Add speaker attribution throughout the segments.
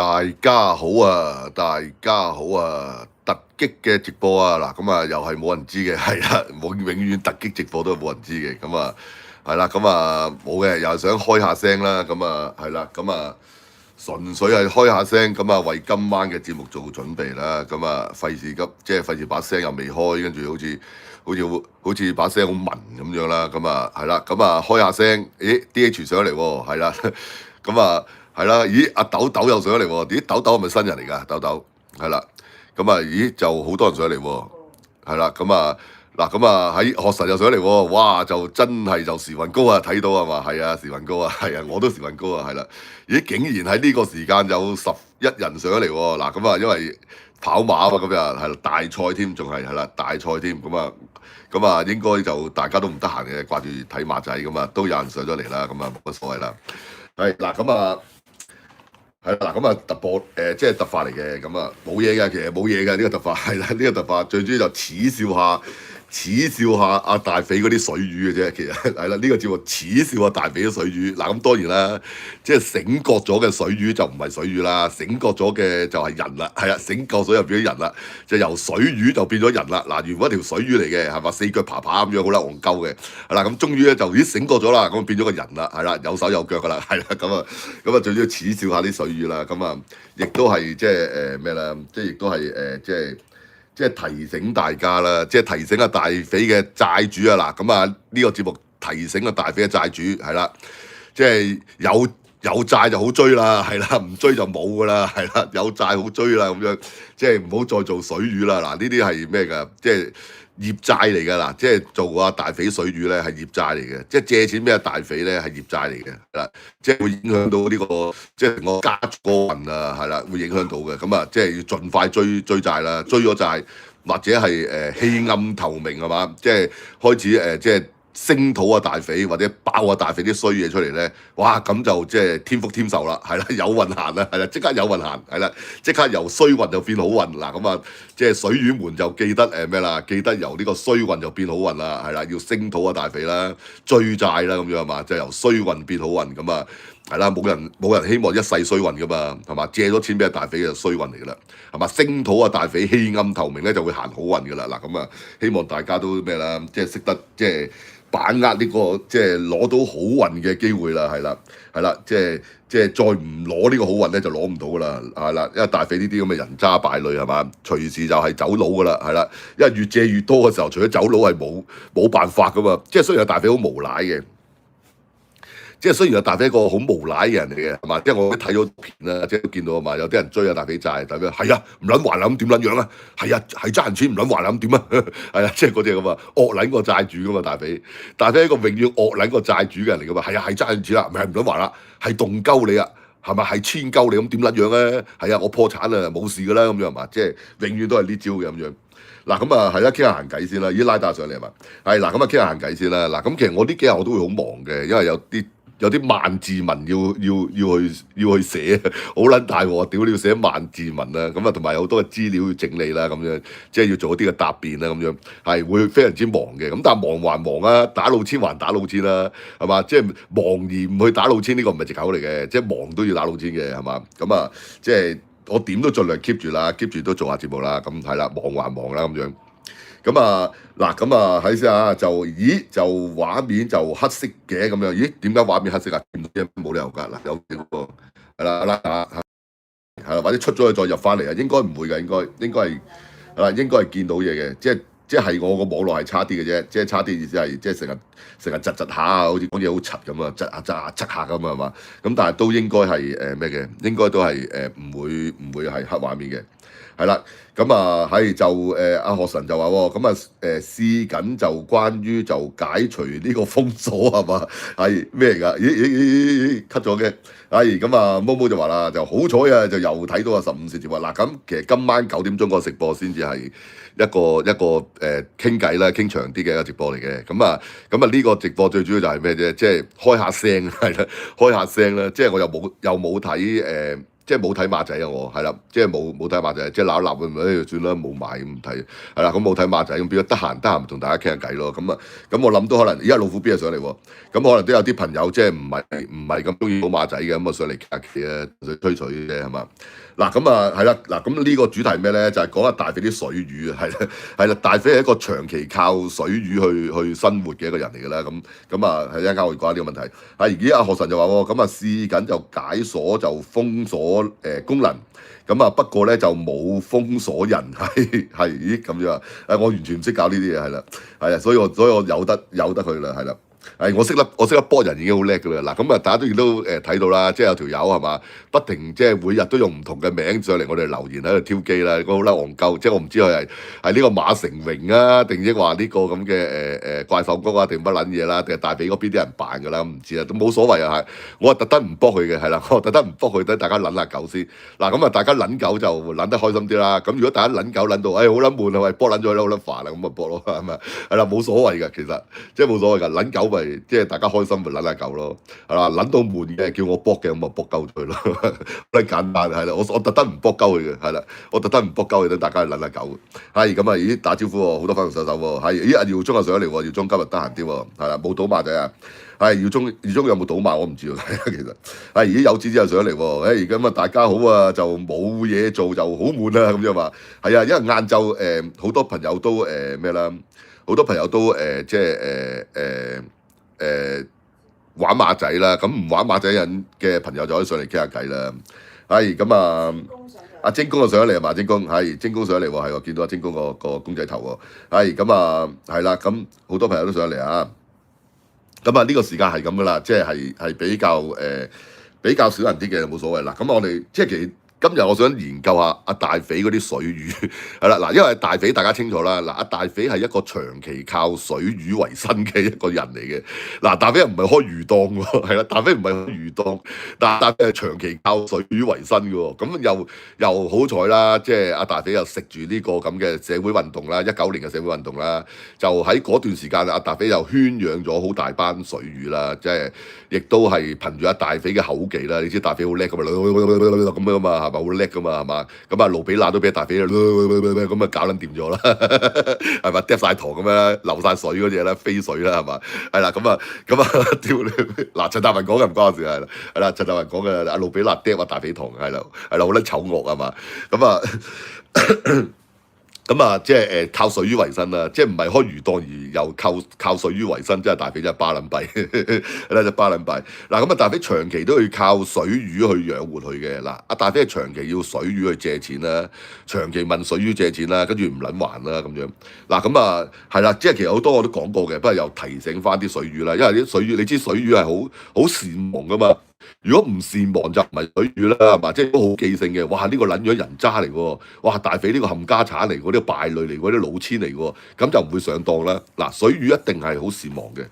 Speaker 1: 大家好啊，大家好啊！突擊嘅直播啊，嗱咁啊又係冇人知嘅，係啦，永遠突擊直播都係冇人知嘅，咁啊係啦，咁啊冇嘅，又係想開下聲啦，咁啊係啦，咁啊純粹係開下聲，咁啊為今晚嘅節目做準備啦，咁啊費事急，即係費事把聲又未開，跟住好似把聲好文咁樣啦，咁啊係啦，咁啊開下聲，咦 DH 上嚟喎，係啦，咁啊。係啦，咦？阿豆豆又上咗嚟喎，咦？豆豆係咪新人嚟㗎？豆豆係啦，咁啊，咦？就好多人上嚟喎，係啦，咁啊，嗱，咁啊喺學神又上嚟喎，哇！就真係就時運高啊，睇到係嘛？係啊，時運高啊，係啊，我都時運高啊，係啦，咦？竟然喺呢個時間有11人上咗嚟喎，嗱，咁啊，因為跑馬啊嘛，咁日係啦，大賽添，仲係啦，大賽添，咁啊，應該就大家都唔得閒嘅，掛住睇馬仔咁啊，都有人上咗嚟啦，咁啊冇乜所謂啦，係嗱，咁啊。係啦，嗱咁啊突破即係突發嚟嘅，咁啊冇嘢嘅，其實冇嘢嘅呢個突發，係啦，呢個突發最主要就恥笑下阿大肥嗰啲水魚嘅啫，其實係啦，呢個節目恥笑下大肥啲水魚，嗱咁當然啦，即係醒覺咗嘅水魚就唔係水魚啦，醒覺咗嘅就係人啦，係啦，醒覺咗就變咗人啦，就由水魚就變咗人啦，嗱原本一條水魚嚟嘅係嘛，四腳爬爬咁樣好啦，戇鳩嘅，係啦，咁終於咧就咦醒覺咗啦，咁變咗個人啦，係啦，有手有腳噶啦，係啦，咁啊最主要恥笑下啲水魚啦，咁啊亦都係即係咩啦，即係亦都係即係提醒大家啦，即係提醒阿大肥嘅債主啊嗱，咁啊呢個節目提醒阿大肥嘅債主係啦，即係有債就好追啦，係啦，唔追就冇噶啦，係啦，有債好追啦咁樣，即係唔好再做水魚啦，嗱呢啲係咩㗎？即係業債嚟㗎啦，即係做阿大肥水魚咧係業債嚟嘅，即係借錢俾阿大肥咧係業債嚟嘅，係啦，即係會影響到呢個即係我家族個運啊，係啦，會影響到嘅，咁啊即係要盡快追債啦，追咗債或者係棄暗投明係嘛，即係開始即係。聲討啊大肥或者爆啊大肥啲衰嘢出嚟咧，哇咁就即係天福添壽啦，係啦有運行啦，係啦即刻有運行，係啦即刻由衰運就變好運嗱咁啊，即係水魚們就記得咩啦？記得由呢個衰運就變好運啦，係啦要聲討啊大肥啦，追債啦咁樣係嘛，就由衰運變好運咁啊。係啦，冇人希望一世衰運噶嘛，係嘛？借咗錢俾阿大肥就衰運嚟噶啦，係嘛？聲討啊大肥棄暗投明咧就會行好運噶啦，嗱咁啊，希望大家都咩啦，即係識得即係把握呢個即係攞到好運嘅機會啦，係啦，即係再唔攞呢個好運咧就攞唔到噶啦，係啦，因為大肥呢啲咁嘅人渣敗類係嘛，隨時就係走佬噶啦，係啦，因為越借越多嘅時候，除咗走佬係冇辦法噶嘛，即係雖然阿大肥好無賴嘅。即係雖然阿大肥一個好無賴嘅人嚟嘅，係嘛？即係我睇咗片啦，即係都見到啊嘛，有啲人追阿大肥債，大肥係啊，唔撚還啦，咁點撚樣啊？係啊，係爭人錢唔撚還啦，咁點啊？係啊，即係嗰啲咁啊，惡撚個債主噶嘛，大肥一個永遠惡撚個債主嘅人嚟噶嘛，係啊，係爭人錢啦，唔係唔撚還啦，係動鳩你啊，係咪？係千鳩你咁點撚樣咧？係啊，我破產啊，冇事噶啦咁樣係嘛？即係永遠都係呢招嘅咁樣。嗱咁啊，係啦，傾下閒偈先啦，已經拉大上嚟係嘛？係嗱，咁啊傾下閒偈先啦。嗱咁其實我呢幾日我都會好忙嘅，因為有啲萬字文要去寫，好撚大鑊，屌你要寫萬字文啊！咁啊，同埋有好多嘅資料要整理啦，咁樣即係要做一啲嘅答辯啦，咁樣係會非常之忙嘅。咁但係忙還忙啊，打老千還打老千啦，係嘛？即係忙而唔去打老千呢個唔係藉口嚟嘅，即係忙都要打老千嘅，係嘛？咁啊，即係我點都盡量 keep 住啦，keep 住都做下節目啦。咁係啦，忙還忙啦，咁樣。咁啊，嗱，咁啊，睇先啊，就畫面就黑色嘅咁樣，咦？點解畫面黑色啊？冇理由㗎，嗱，有嘅喎，係啦，係啦，或者出咗去再入翻嚟啊？應該唔會嘅，應該係係啦，應該係見到嘢嘅，即係我個網絡係差啲嘅啫，即係差啲意思係即係成日窒下啊，好似講嘢好柒咁啊，窒下咁啊，係嘛？咁但係都應該係咩嘅？應該都係唔會係黑畫面嘅。係啦，咁啊係就阿學神就話喎，咁啊試緊就關於就解除呢個封鎖係嘛？係咩嚟㗎？咦 cut 咗嘅，係咁啊毛毛就話啦，就好彩啊，就又睇到啊15時節目嗱，咁其實今晚9點鐘個直播先至係一個傾偈啦，傾長啲嘅一個直播嚟嘅，咁啊呢個直播最主要就係咩啫？即係開下聲係啦，開下聲啦，即係我又冇睇即係冇睇馬仔啊！我係啦，即係冇睇馬仔，即係鬧一鬧咁，算啦，冇買咁唔睇，係啦，咁冇睇馬仔咁，變咗得閒同大家傾下偈咯。咁我諗都可能而家老虎邊係上嚟喎，咁可能都有啲朋友即係唔係咁中意賭馬仔嘅，咁啊上嚟傾下偈啊，吹水啫係嘛。嗱咁啊係啦，嗱咁呢個主題咩咧？就係講下大飛啲水魚啊，係啦，大飛係一個長期靠水魚去生活嘅一個人嚟㗎啦。咁啊係一陣間我會講呢個問題。而家阿學神就話喎，咁啊試緊就解鎖就封鎖功能，咁啊不過咧就冇封鎖人，咦咁樣啊？我完全唔識搞呢啲嘢係啦，係啊，所以我由得佢啦，係啦。我識得波人已經好叻㗎啦。嗱咁啊，大家都睇到啦，即係有條友係嘛，不停即係每日都用唔同嘅名上嚟我哋留言喺度挑機啦，好啦戇鳩，即係我唔知佢係呢個馬成榮啊，定抑話呢個咁嘅怪獸谷啊，定乜撚嘢啦，定係大髀嗰邊啲人扮㗎啦，唔知啊，都冇所謂啊，係我係特登唔卜佢嘅，係啦，我特登唔卜佢，等大家撚下狗先。嗱咁啊，大家撚狗就撚得開心啲啦。咁如果大家撚狗撚到，好撚悶啊，喂卜撚咗好撚煩啊，咁咪卜咯，係咪？係啦，冇所謂㗎，其實即係冇所謂㗎，撚狗咪即係大家開心咪撚下狗咯，係啦，撚到悶嘅叫我卜嘅咁咪卜鳩佢咯，好撚簡單係啦，我特登唔卜鳩佢嘅，係啦，我特登唔卜鳩佢，等大家去撚下狗。係咁啊，咦打招呼喎，好多粉紅手手喎，係咦阿耀中又上嚟喎，耀中今日得閒啲喎，係啦，冇賭馬仔啊。係耀中有冇賭馬我唔知喎，其實係而家有志之後上嚟喎，咁啊大家好啊，就冇嘢做就好悶啊咁樣話，係啊，因為晏晝好多朋友都咩啦，好多朋友都即係玩馬仔啦，咁唔玩馬仔人嘅朋友就可以上嚟傾下偈啦。係咁啊，阿精公就上嚟啊嘛，精公係精公上嚟喎，係我見到阿精公個公仔頭喎，係咁啊，係啦，咁好多朋友都上嚟啊。咁啊，呢個時間係咁噶啦，即係比較少人啲嘅冇所謂啦。咁我哋即係其實今日我想研究下阿大飛嗰啲水魚係啦，嗱，因為大飛大家清楚啦，嗱，阿大飛係一個長期靠水魚為生嘅一個人嚟嘅。嗱，大飛唔係開魚檔喎，係啦，大飛唔係開魚檔，但大飛係長期靠水魚為生嘅喎。咁又好彩啦，即係阿大飛又食住呢個咁嘅社會運動啦，19年嘅社會運動啦，就喺嗰段時間阿大飛又圈養咗好大班水魚啦，即係亦都係憑住阿大飛嘅口技啦，你知大飛好叻㗎嘛，咁樣嘛。好叻噶嘛，係嘛？咁啊，盧比娜都俾大飛咁啊搞撚掂咗啦，係咪？嗒晒糖咁樣，流晒水嗰隻啦，飛水啦，係嘛？係啦，咁啊，屌你！嗱，陳達文講嘅唔關我事係啦，陳達文講嘅阿盧比娜嗒話大飛糖係啦，好撚醜惡係嘛？咁啊，即係靠水魚為生啦，即係唔係開魚檔而又靠水魚為生，即係大飛真係巴撚閉，係啦，巴撚閉。嗱咁啊，大飛長期都要靠水魚去養活佢嘅。嗱，阿大飛係長期要水魚去借錢啦，長期問水魚借錢啦，跟住唔撚還啦咁樣。嗱咁啊，係啦，即係其實好多我都講過嘅，不過又提醒翻啲水魚啦，因為啲水魚你知水魚係好善忘噶嘛。如果唔善忘就唔係水魚啦，係嘛？即係都好記性嘅。哇！呢個撚樣人渣嚟喎，哇！大飛呢個冚家產嚟喎，呢個敗類嚟喎，啲老千嚟喎，咁就唔會上當啦。嗱，水魚一定係好善忘嘅，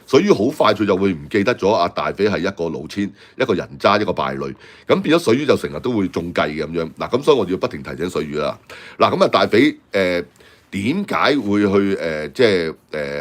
Speaker 1: 水魚好快脆就會唔記得咗阿大飛係一個老千、一個人渣、一個敗類，咁變咗水魚就成日都會中計嘅咁樣。嗱，咁所以我哋要不停提醒水魚啦。嗱，咁啊大飛點解會去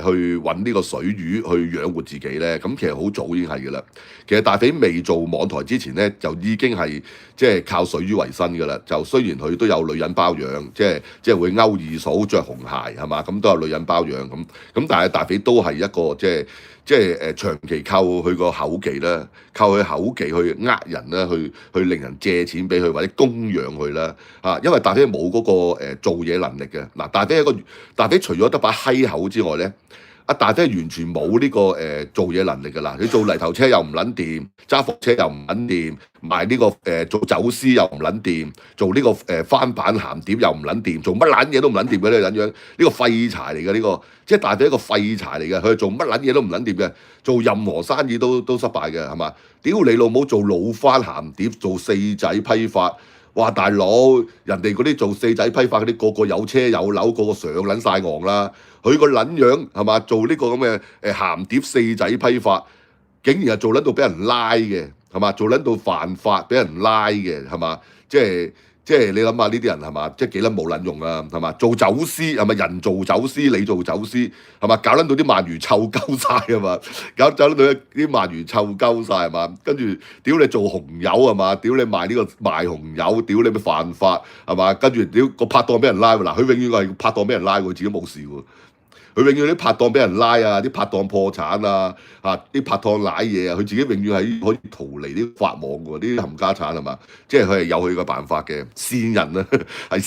Speaker 1: 去揾呢個水魚去養活自己咧？咁其實好早已經係嘅啦。其實大飛未做網台之前咧，就已經係即係靠水魚為生嘅啦。就雖然佢都有女人包養，即係會勾二嫂着紅鞋係嘛，咁都有女人包養咁。咁但係大飛都係一個即係長期靠佢個口技啦，靠佢口技去呃人啦，去令人借錢俾佢或者供養佢啦嚇。因為大飛冇嗰個做嘢能力嘅。嗱，大飛除咗得把閪口之外咧。阿大飛完全冇呢個做嘢能力㗎啦！你做泥頭車又唔撚掂，揸貨車又唔撚掂，賣呢個做走私又唔撚掂，做呢個翻版鹹碟又唔撚掂，做乜撚嘢都唔撚掂嘅呢個撚樣，呢個廢柴嚟嘅呢個，即係大飛一個廢柴嚟嘅，佢做乜撚嘢都唔撚掂嘅，做任何生意都失敗嘅係嘛？屌你老母做老翻鹹碟，做四仔批發。哇！大佬，人哋嗰啲做四仔批發嗰啲個有車有樓，個上撚晒岸啦。佢個撚樣係嘛？做呢個咁嘅鹹碟四仔批發，竟然係做撚到俾人拉嘅係嘛？做撚到犯法俾人拉嘅係嘛？即係即係你諗下呢啲人係嘛，即係幾撚冇撚用啊，係嘛？做走私係咪人做走私，你做走私係嘛？搞撚到啲鰻魚臭鳩晒啊嘛，搞到啲鰻魚臭鳩晒係嘛？跟住屌你做紅油係嘛？屌你賣呢個賣紅油，屌你咪犯法係嘛？跟住屌個拍檔俾人拉喎，嗱佢永遠係拍檔俾人拉喎，自己冇事喎。佢永遠啲拍檔俾人拉啊，啲拍檔破產啊，啲拍檔賴嘢啊，佢自己永遠係可以逃離啲法網喎，啲冚家產係嘛？即係佢係有佢嘅辦法嘅，線人啊，係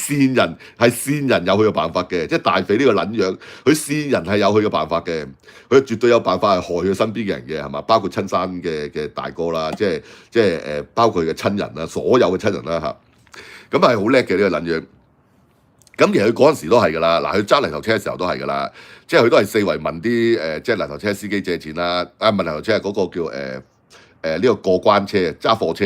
Speaker 1: 線人有佢嘅辦法嘅，即係大肥呢個撚樣，佢線人係有佢嘅辦法嘅，佢絕對有辦法係害佢身邊嘅人嘅係嘛？包括親生嘅大哥啦，即係包括佢嘅親人啦，所有嘅親人啦嚇，咁係好叻嘅呢個撚樣。咁其實佢嗰陣時都係㗎啦，嗱佢揸泥頭車嘅時候都係㗎啦，即係佢都係四圍問啲即係泥頭車司機借錢啦，問泥頭車係嗰個叫呢個過關車揸貨車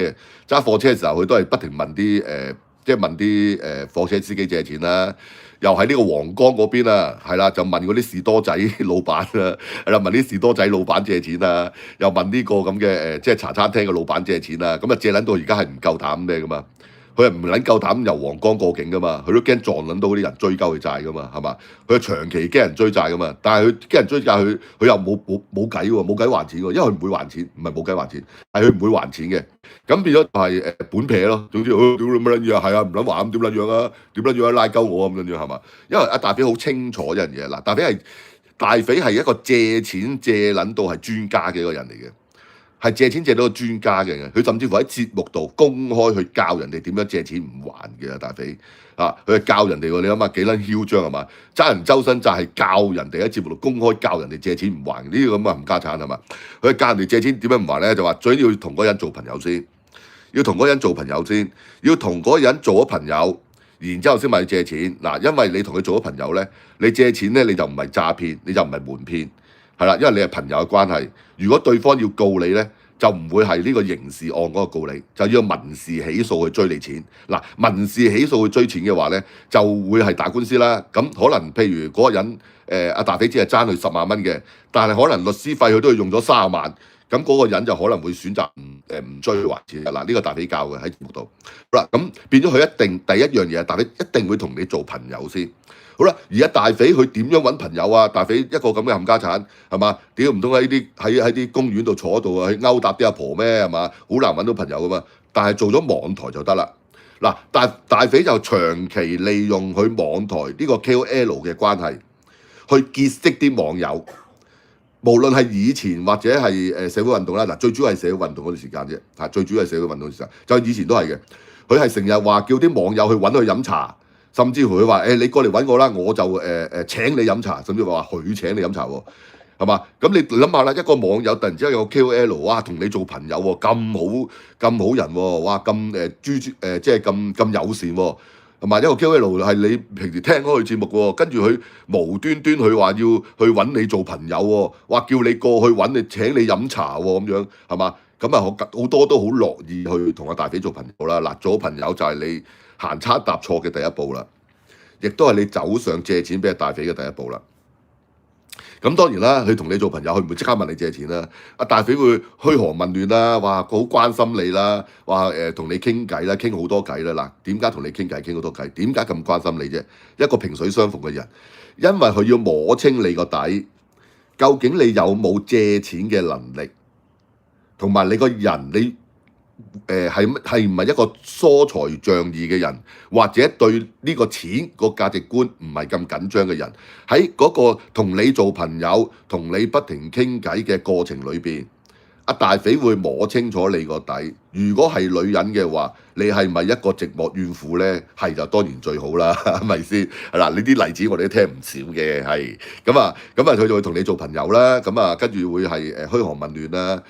Speaker 1: 嘅時候，佢都係不停問啲即係問啲貨車司機借錢啦，又喺呢個皇崗嗰邊啊，係啦，就問嗰啲士多仔老闆啊，係啦，問啲士多仔老闆借錢啊，又問呢個咁嘅即係茶餐廳嘅老闆借錢啊，咁啊借撚到而家係唔夠膽咩㗎嘛？佢係唔撚夠膽由皇崗過境噶嘛，佢都驚撞撚到嗰啲人追究佢債噶嘛，係嘛？佢係長期驚人追債噶嘛，但係佢驚人追債，佢又冇計喎，冇計還錢喎，因為佢唔會還錢，唔係冇計還錢，係佢唔會還錢嘅。咁變咗就係本撇咯。總之，屌你乜撚嘢啊？係啊，唔撚還咁點撚樣啊？點撚樣拉鳩我咁撚樣係嘛？因為阿大肥好清楚一樣嘢，嗱，大肥係一個借錢借撚到係專家嘅一個人嚟嘅。係借錢借到個專家嘅，佢甚至乎喺節目度公開去教人哋點樣借錢唔還嘅大肥啊！佢係教人哋喎，你諗下幾撚囂張係嘛？揸人周身債係教人哋喺節目度公開教人哋借錢唔還呢啲咁嘅冚家產係嘛？佢係教人哋借錢點樣唔還咧？就話最緊要同嗰個人做朋友先，要同嗰個人做朋友先，要同嗰個人做咗朋友，然之後先問你借錢嗱。因為你同佢做咗朋友咧，你借錢咧你就唔係詐騙，你就唔係瞞騙。係啦，因為你係朋友嘅關係。如果對方要告你咧，就唔會係呢個刑事案嗰個告你，就要民事起訴去追你錢。嗱，民事起訴去追錢嘅話咧，就會係打官司啦。咁可能譬如嗰個人阿大肥只係爭佢10萬蚊嘅，但係可能律師費佢都要用咗30萬，咁嗰個人就可能會選擇唔追還錢。嗱，呢個大肥教嘅喺節目度。好啦，咁變咗佢一定第一樣嘢，大肥一定會同你做朋友先。好啦，而家大肥佢點樣揾朋友啊？大肥一個咁嘅冚家產係嘛？屌唔通喺啲公園度坐度啊？去勾搭啲阿婆咩係嘛？好難揾到朋友噶嘛。但係做咗網台就得啦。嗱，大肥就長期利用佢網台呢個 KOL 嘅關係，去結識啲網友。無論係以前或者係社會運動啦，嗱最主要係社會運動嗰段時間啫。嚇，最主要係社會運動時間，就以前都係嘅。佢係成日話叫啲網友去揾佢飲茶。甚至乎佢話你過嚟揾我啦，我就請你飲茶，甚至乎話佢請你飲茶喎，係嘛？咁你諗下啦，一個網友突然之間有個 KOL，哇，同你做朋友喎，咁好人喎，哇，咁即係咁友善喎，係嘛？一個 KOL 係你平時聽開佢節目喎，跟住佢無端端佢話要去揾你做朋友喎，話叫你過去揾你請你飲茶喎，咁樣係嘛？咁啊好多都好樂意去同阿大肥做朋友啦。嗱，做朋友就係你行差踏錯嘅第一步啦，亦都係你走上借錢俾阿大肥嘅第一步啦。咁當然啦，佢同你做朋友，佢唔會即刻問你借錢啦。阿大肥會噓寒問暖啦，話佢好關心你啦，話同你傾偈啦，傾好多偈啦。嗱，點解同你傾偈傾好多偈？點解咁關心你啫？一個萍水相逢嘅人，因為佢要摸清你個底，究竟你有冇借錢嘅能力，同埋你個人你。係唔係一個疏財仗義嘅人，或者對呢個錢個價值觀唔係咁緊張嘅人，喺嗰個同你做朋友、同你不停傾偈嘅過程裏邊，阿大肥會摸清楚你個底。如果係女人嘅話，你係咪一個寂寞怨婦咧？係就當然最好啦，係咪先？係啦，呢啲例子我哋都聽唔少嘅，係佢就會同你做朋友啦，跟住會係噓寒問暖啦，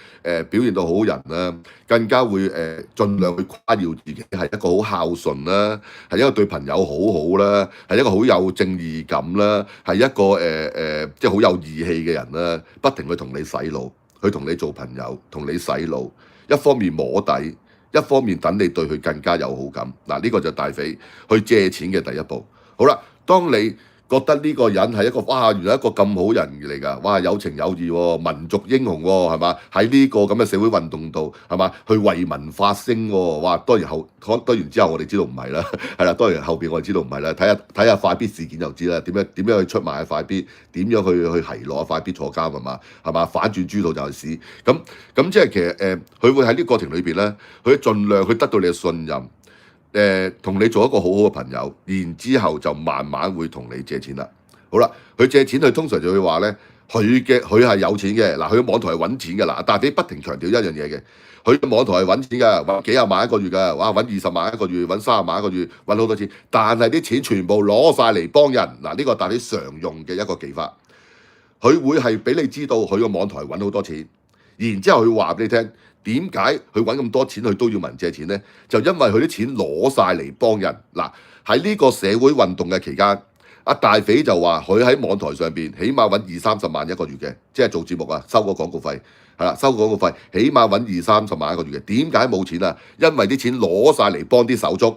Speaker 1: 表現到好人啦，更加會盡量去誇耀自己係一個好孝順啦，係一個對朋友好好啦，係一個好有正義感啦，係一個即係好有義氣嘅人啦，不停去同你洗腦，去同你做朋友，同你洗腦，一方面摸底。一方面等你對佢更加有好感，嗱，呢個就大肥去借錢嘅第一步。好啦，當你覺覺得呢個人係一個哇，原來一個咁好人嚟㗎，哇有情有義喎，民族英雄喎，係嘛？喺呢個咁嘅社會運動度係嘛？去為民發聲喎，哇！當然之後我哋知道唔係啦，係啦，當然後邊我哋知道唔係啦，睇下快必事件就知啦，點樣去出賣啊快必，點樣去奚落啊快必坐監係嘛？反轉豬肚就係屎，咁即係其實佢會喺呢個過程裏邊咧，佢盡量去得到你嘅信任。同你做一個好好嘅朋友，然之後就慢慢會同你借錢啦。好啦，佢借錢佢通常就會話咧，佢係有錢嘅。嗱，佢嘅網台係揾錢嘅啦。大飛不停強調一樣嘢嘅，佢嘅網台係揾錢㗎，揾幾廿萬一個月㗎，哇，揾20萬一個月，揾30萬一個月，揾好多錢。但係啲錢全部攞晒嚟幫人。嗱，呢個大飛常用嘅一個技法，佢會係俾你知道佢個網台揾好多錢，然之後佢話俾你聽。點解佢揾咁多錢，佢都要問人借錢呢？就因為佢啲錢攞晒嚟幫人。嗱，喺呢個社會運動嘅期間，阿大肥就話佢喺網台上邊起碼揾20-30萬一個月嘅，即係做節目啊，收個廣告費係啦，收個廣告費起碼揾20-30萬一個月嘅。點解冇錢啊？因為啲錢攞晒嚟幫啲手足，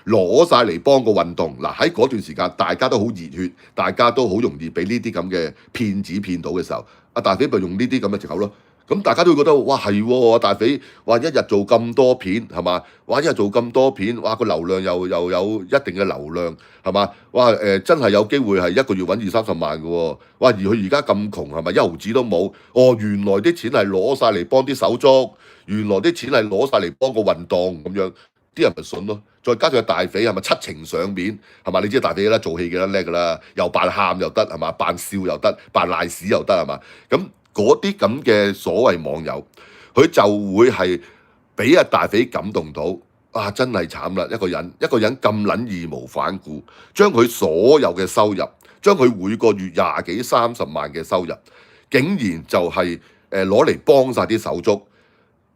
Speaker 1: 攞晒嚟幫個運動。嗱，喺嗰段時間，大家都好熱血，大家都好容易俾呢啲咁嘅騙子騙到嘅時候，阿大肥咪用呢啲咁嘅藉口咯。咁大家都會覺得哇係喎，大肥話一日做咁多片係嘛？哇一日做咁多片，哇個流量又有一定嘅流量係嘛？哇真係有機會係一個月揾20-30萬嘅喎。哇而佢而家咁窮係咪？一毫子都冇。哦原來啲錢係攞晒嚟幫啲手足，原來啲錢係攞晒嚟幫個運動咁樣，啲人咪信咯。再加上大肥係咪七情上面係嘛？你知大肥啦，做戲幾得叻㗎啦，又扮喊又得係嘛？扮笑又得，扮賴屎又得係嘛？咁嗰啲咁嘅所謂網友，佢就會係俾阿大肥感動到，啊真係慘啦！一個人咁撚義無反顧，將佢所有嘅收入，將佢每個月20幾30萬嘅收入，竟然就係攞嚟幫晒啲手足，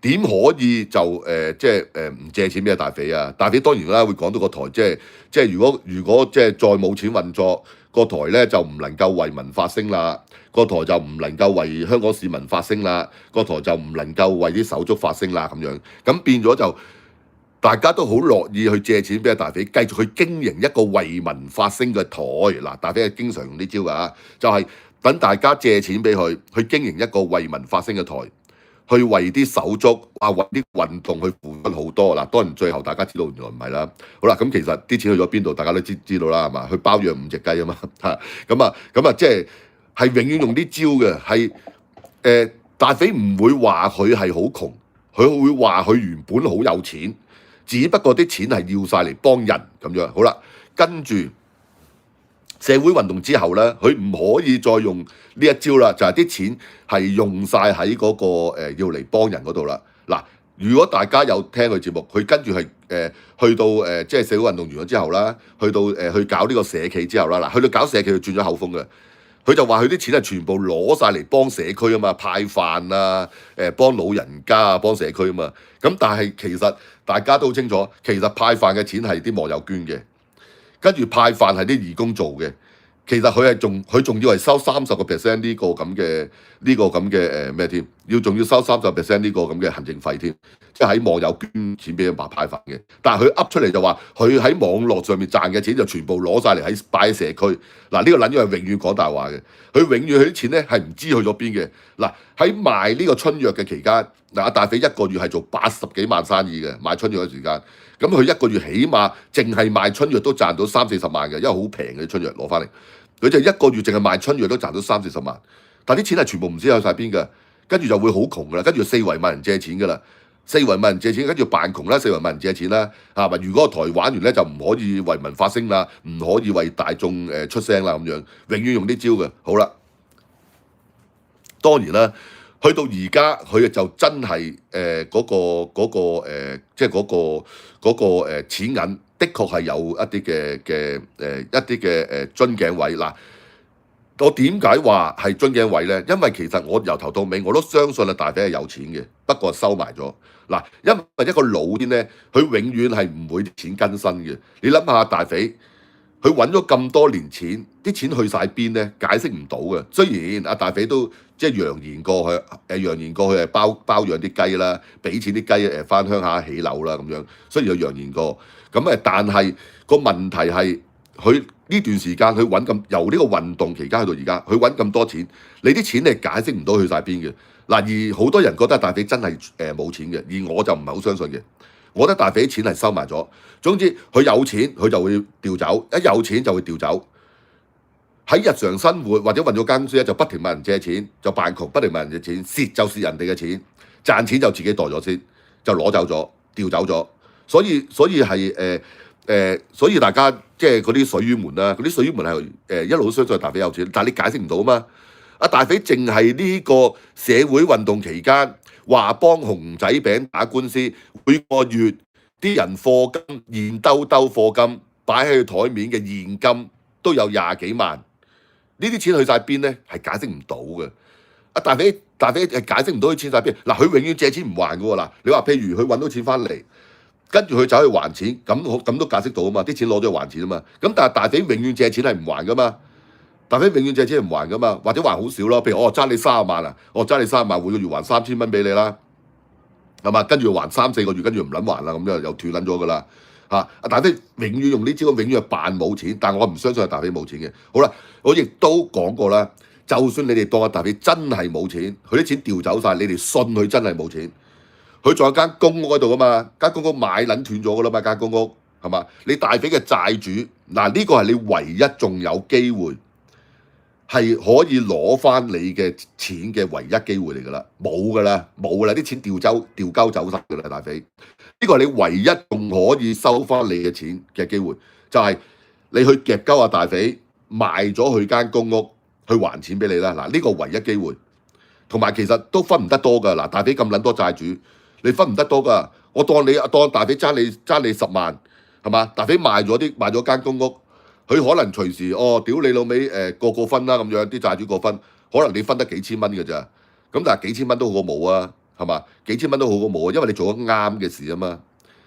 Speaker 1: 點可以就唔借錢俾阿大肥啊？大肥當然啦，會講到個台，即係如果即係再冇錢運作，個台咧就唔能夠為民發聲啦。個台就唔能夠為香港市民發聲啦，個台就唔能夠為啲手足發聲啦咁樣，咁變咗就大家都好樂意去借錢俾阿大肥，繼續去經營一個為民發聲嘅台。嗱，大肥係經常用呢招㗎，就係等大家借錢俾佢，去經營一個為民發聲嘅台，去為啲手足啊，為啲運動去付出好多。嗱，當然最後大家知道原來唔係啦。好啦，咁其實啲錢去咗邊度，大家都知道啦，係嘛？去包養5隻雞啊嘛嚇，咁啊即係。係永遠用啲招嘅，係大肥唔會話佢係好窮，佢會話佢原本好有錢，只不過啲錢係要晒嚟幫人咁樣。好啦，跟住社會運動之後咧，佢唔可以再用呢一招啦，就係啲錢係用晒喺嗰個要嚟幫人嗰度啦。嗱，如果大家有聽佢節目，佢跟住係去到即係社會運動完咗之後啦，去到去搞呢個社企之後啦，嗱，去到搞社企佢轉咗口風嘅。佢就話佢啲錢係全部攞晒嚟幫社區啊嘛，派飯啊，幫老人家啊，幫社區啊嘛。咁但係其實大家都好清楚，其實派飯嘅錢係啲網友捐嘅，跟住派飯係啲義工做嘅。其實佢仲要係收30%呢個咁嘅咩添？仲要收30%呢個咁嘅行政費添，即係喺網友捐錢俾人派飯嘅。但係佢噏出嚟就話，佢喺網絡上面賺嘅錢就全部攞晒嚟擺喺社區。嗱，呢個撚樣係永遠講大話嘅，佢永遠佢啲錢咧係唔知去咗邊嘅。嗱，喺賣呢個春藥嘅期間，嗱，阿大肥一個月係做80幾萬生意嘅，賣春藥嘅時間。咁佢一個月起碼淨係賣春藥都賺到30-40萬嘅，因為好平嘅春藥攞翻嚟。佢就一個月淨係賣春藥都賺到30-40萬，但啲錢係全部唔知去晒邊嘅，跟住就會好窮噶啦，跟住四圍問人借錢噶啦，四圍問人借錢，跟住扮窮啦，四圍問人借錢啦，係咪？如果個台玩完咧，就唔可以為民發聲啦，唔可以為大眾出聲啦，咁樣永遠用啲招嘅。好啦，當然啦，去到而家佢就真係即係嗰個錢銀。的確係有一啲嘅樽頸位。嗱，我點解話係樽頸位咧？因為其實我由頭到尾我都相信啊，大肥係有錢嘅，不過收埋咗。嗱，因為一個老天咧，佢永遠係唔會錢更新嘅。你諗下大肥，佢揾咗咁多年錢，啲錢去晒邊咧？解釋唔到嘅。雖然阿大肥都即係揚言過去，係包養啲雞啦，俾錢啲雞翻鄉下起樓啦咁樣。雖然有揚言過。咁但係個問題係佢呢段時間佢揾咁由呢個運動期間去到而家，佢揾咁多錢，你啲錢你解釋唔到去晒邊嘅。嗱，而好多人覺得大匪真係冇錢嘅，而我就唔係好相信嘅。我覺得大匪錢係收埋咗。總之佢有錢佢就會調走，一有錢就會調走。喺日常生活或者運咗間公司咧，就不停問人借錢，就扮窮，不停問人借錢，蝕就蝕人哋嘅錢，賺錢就自己袋咗先，就攞走咗，調走咗。所以係所以大家即係嗰啲水魚們啦，嗰啲水魚們係一路都相信大匪有錢，但係你解釋唔到啊嘛。阿大匪淨係呢個社會運動期間話幫熊仔餅打官司，每個月啲人課金現兜課金擺喺佢台面嘅現金都有20幾萬，呢啲錢去晒邊咧？係解釋唔到嘅。阿大匪係解釋唔到佢錢晒邊。嗱，佢永遠借錢唔還嘅喎。嗱，你話譬如佢揾到錢翻嚟，跟住佢走去還錢，咁都解釋到啊嘛。啲錢攞咗去還錢啊嘛。咁但係大匪永遠借錢係唔還噶嘛。大匪永遠借錢係唔還噶嘛，或者還好少咯。譬如我爭你30萬啊，我爭你30萬，每個月還3000蚊俾你啦，係嘛？跟住還3、4個月，跟住唔撚還啦，咁又斷撚咗噶啦。阿大匪永遠用呢招，永遠係扮冇錢，但我唔相信阿大匪冇錢嘅。好啦，我亦都講過啦，就算你哋當阿大匪真係冇錢，佢啲錢調走晒，你哋信佢真係冇錢，佢仲有間公屋喺度噶嘛，間公屋買撚斷咗噶啦嘛，間公屋係嘛？你大匪嘅債主，嗱，呢個係你唯一仲有機會係可以攞翻你嘅錢嘅唯一機會嚟㗎啦，冇㗎啦，啲錢調鳩走晒㗎啦，大匪。呢個係你唯一仲可以收翻你嘅錢嘅機會，就係你去夾鳩阿大匪賣咗佢間公屋去還錢俾你啦。嗱，呢個唯一機會，同埋其實都分唔得多㗎。嗱，大匪咁撚多債主，你分唔得多㗎。我當大匪爭你10萬係嘛？大匪賣咗間公屋。佢可能隨時屌你老味個分啦咁樣，啲債主個分，可能你分得幾千蚊嘅咋，咁但係幾千蚊都好過冇啊，係嘛？幾千蚊都好過冇啊，因為你做咗啱嘅事啊嘛，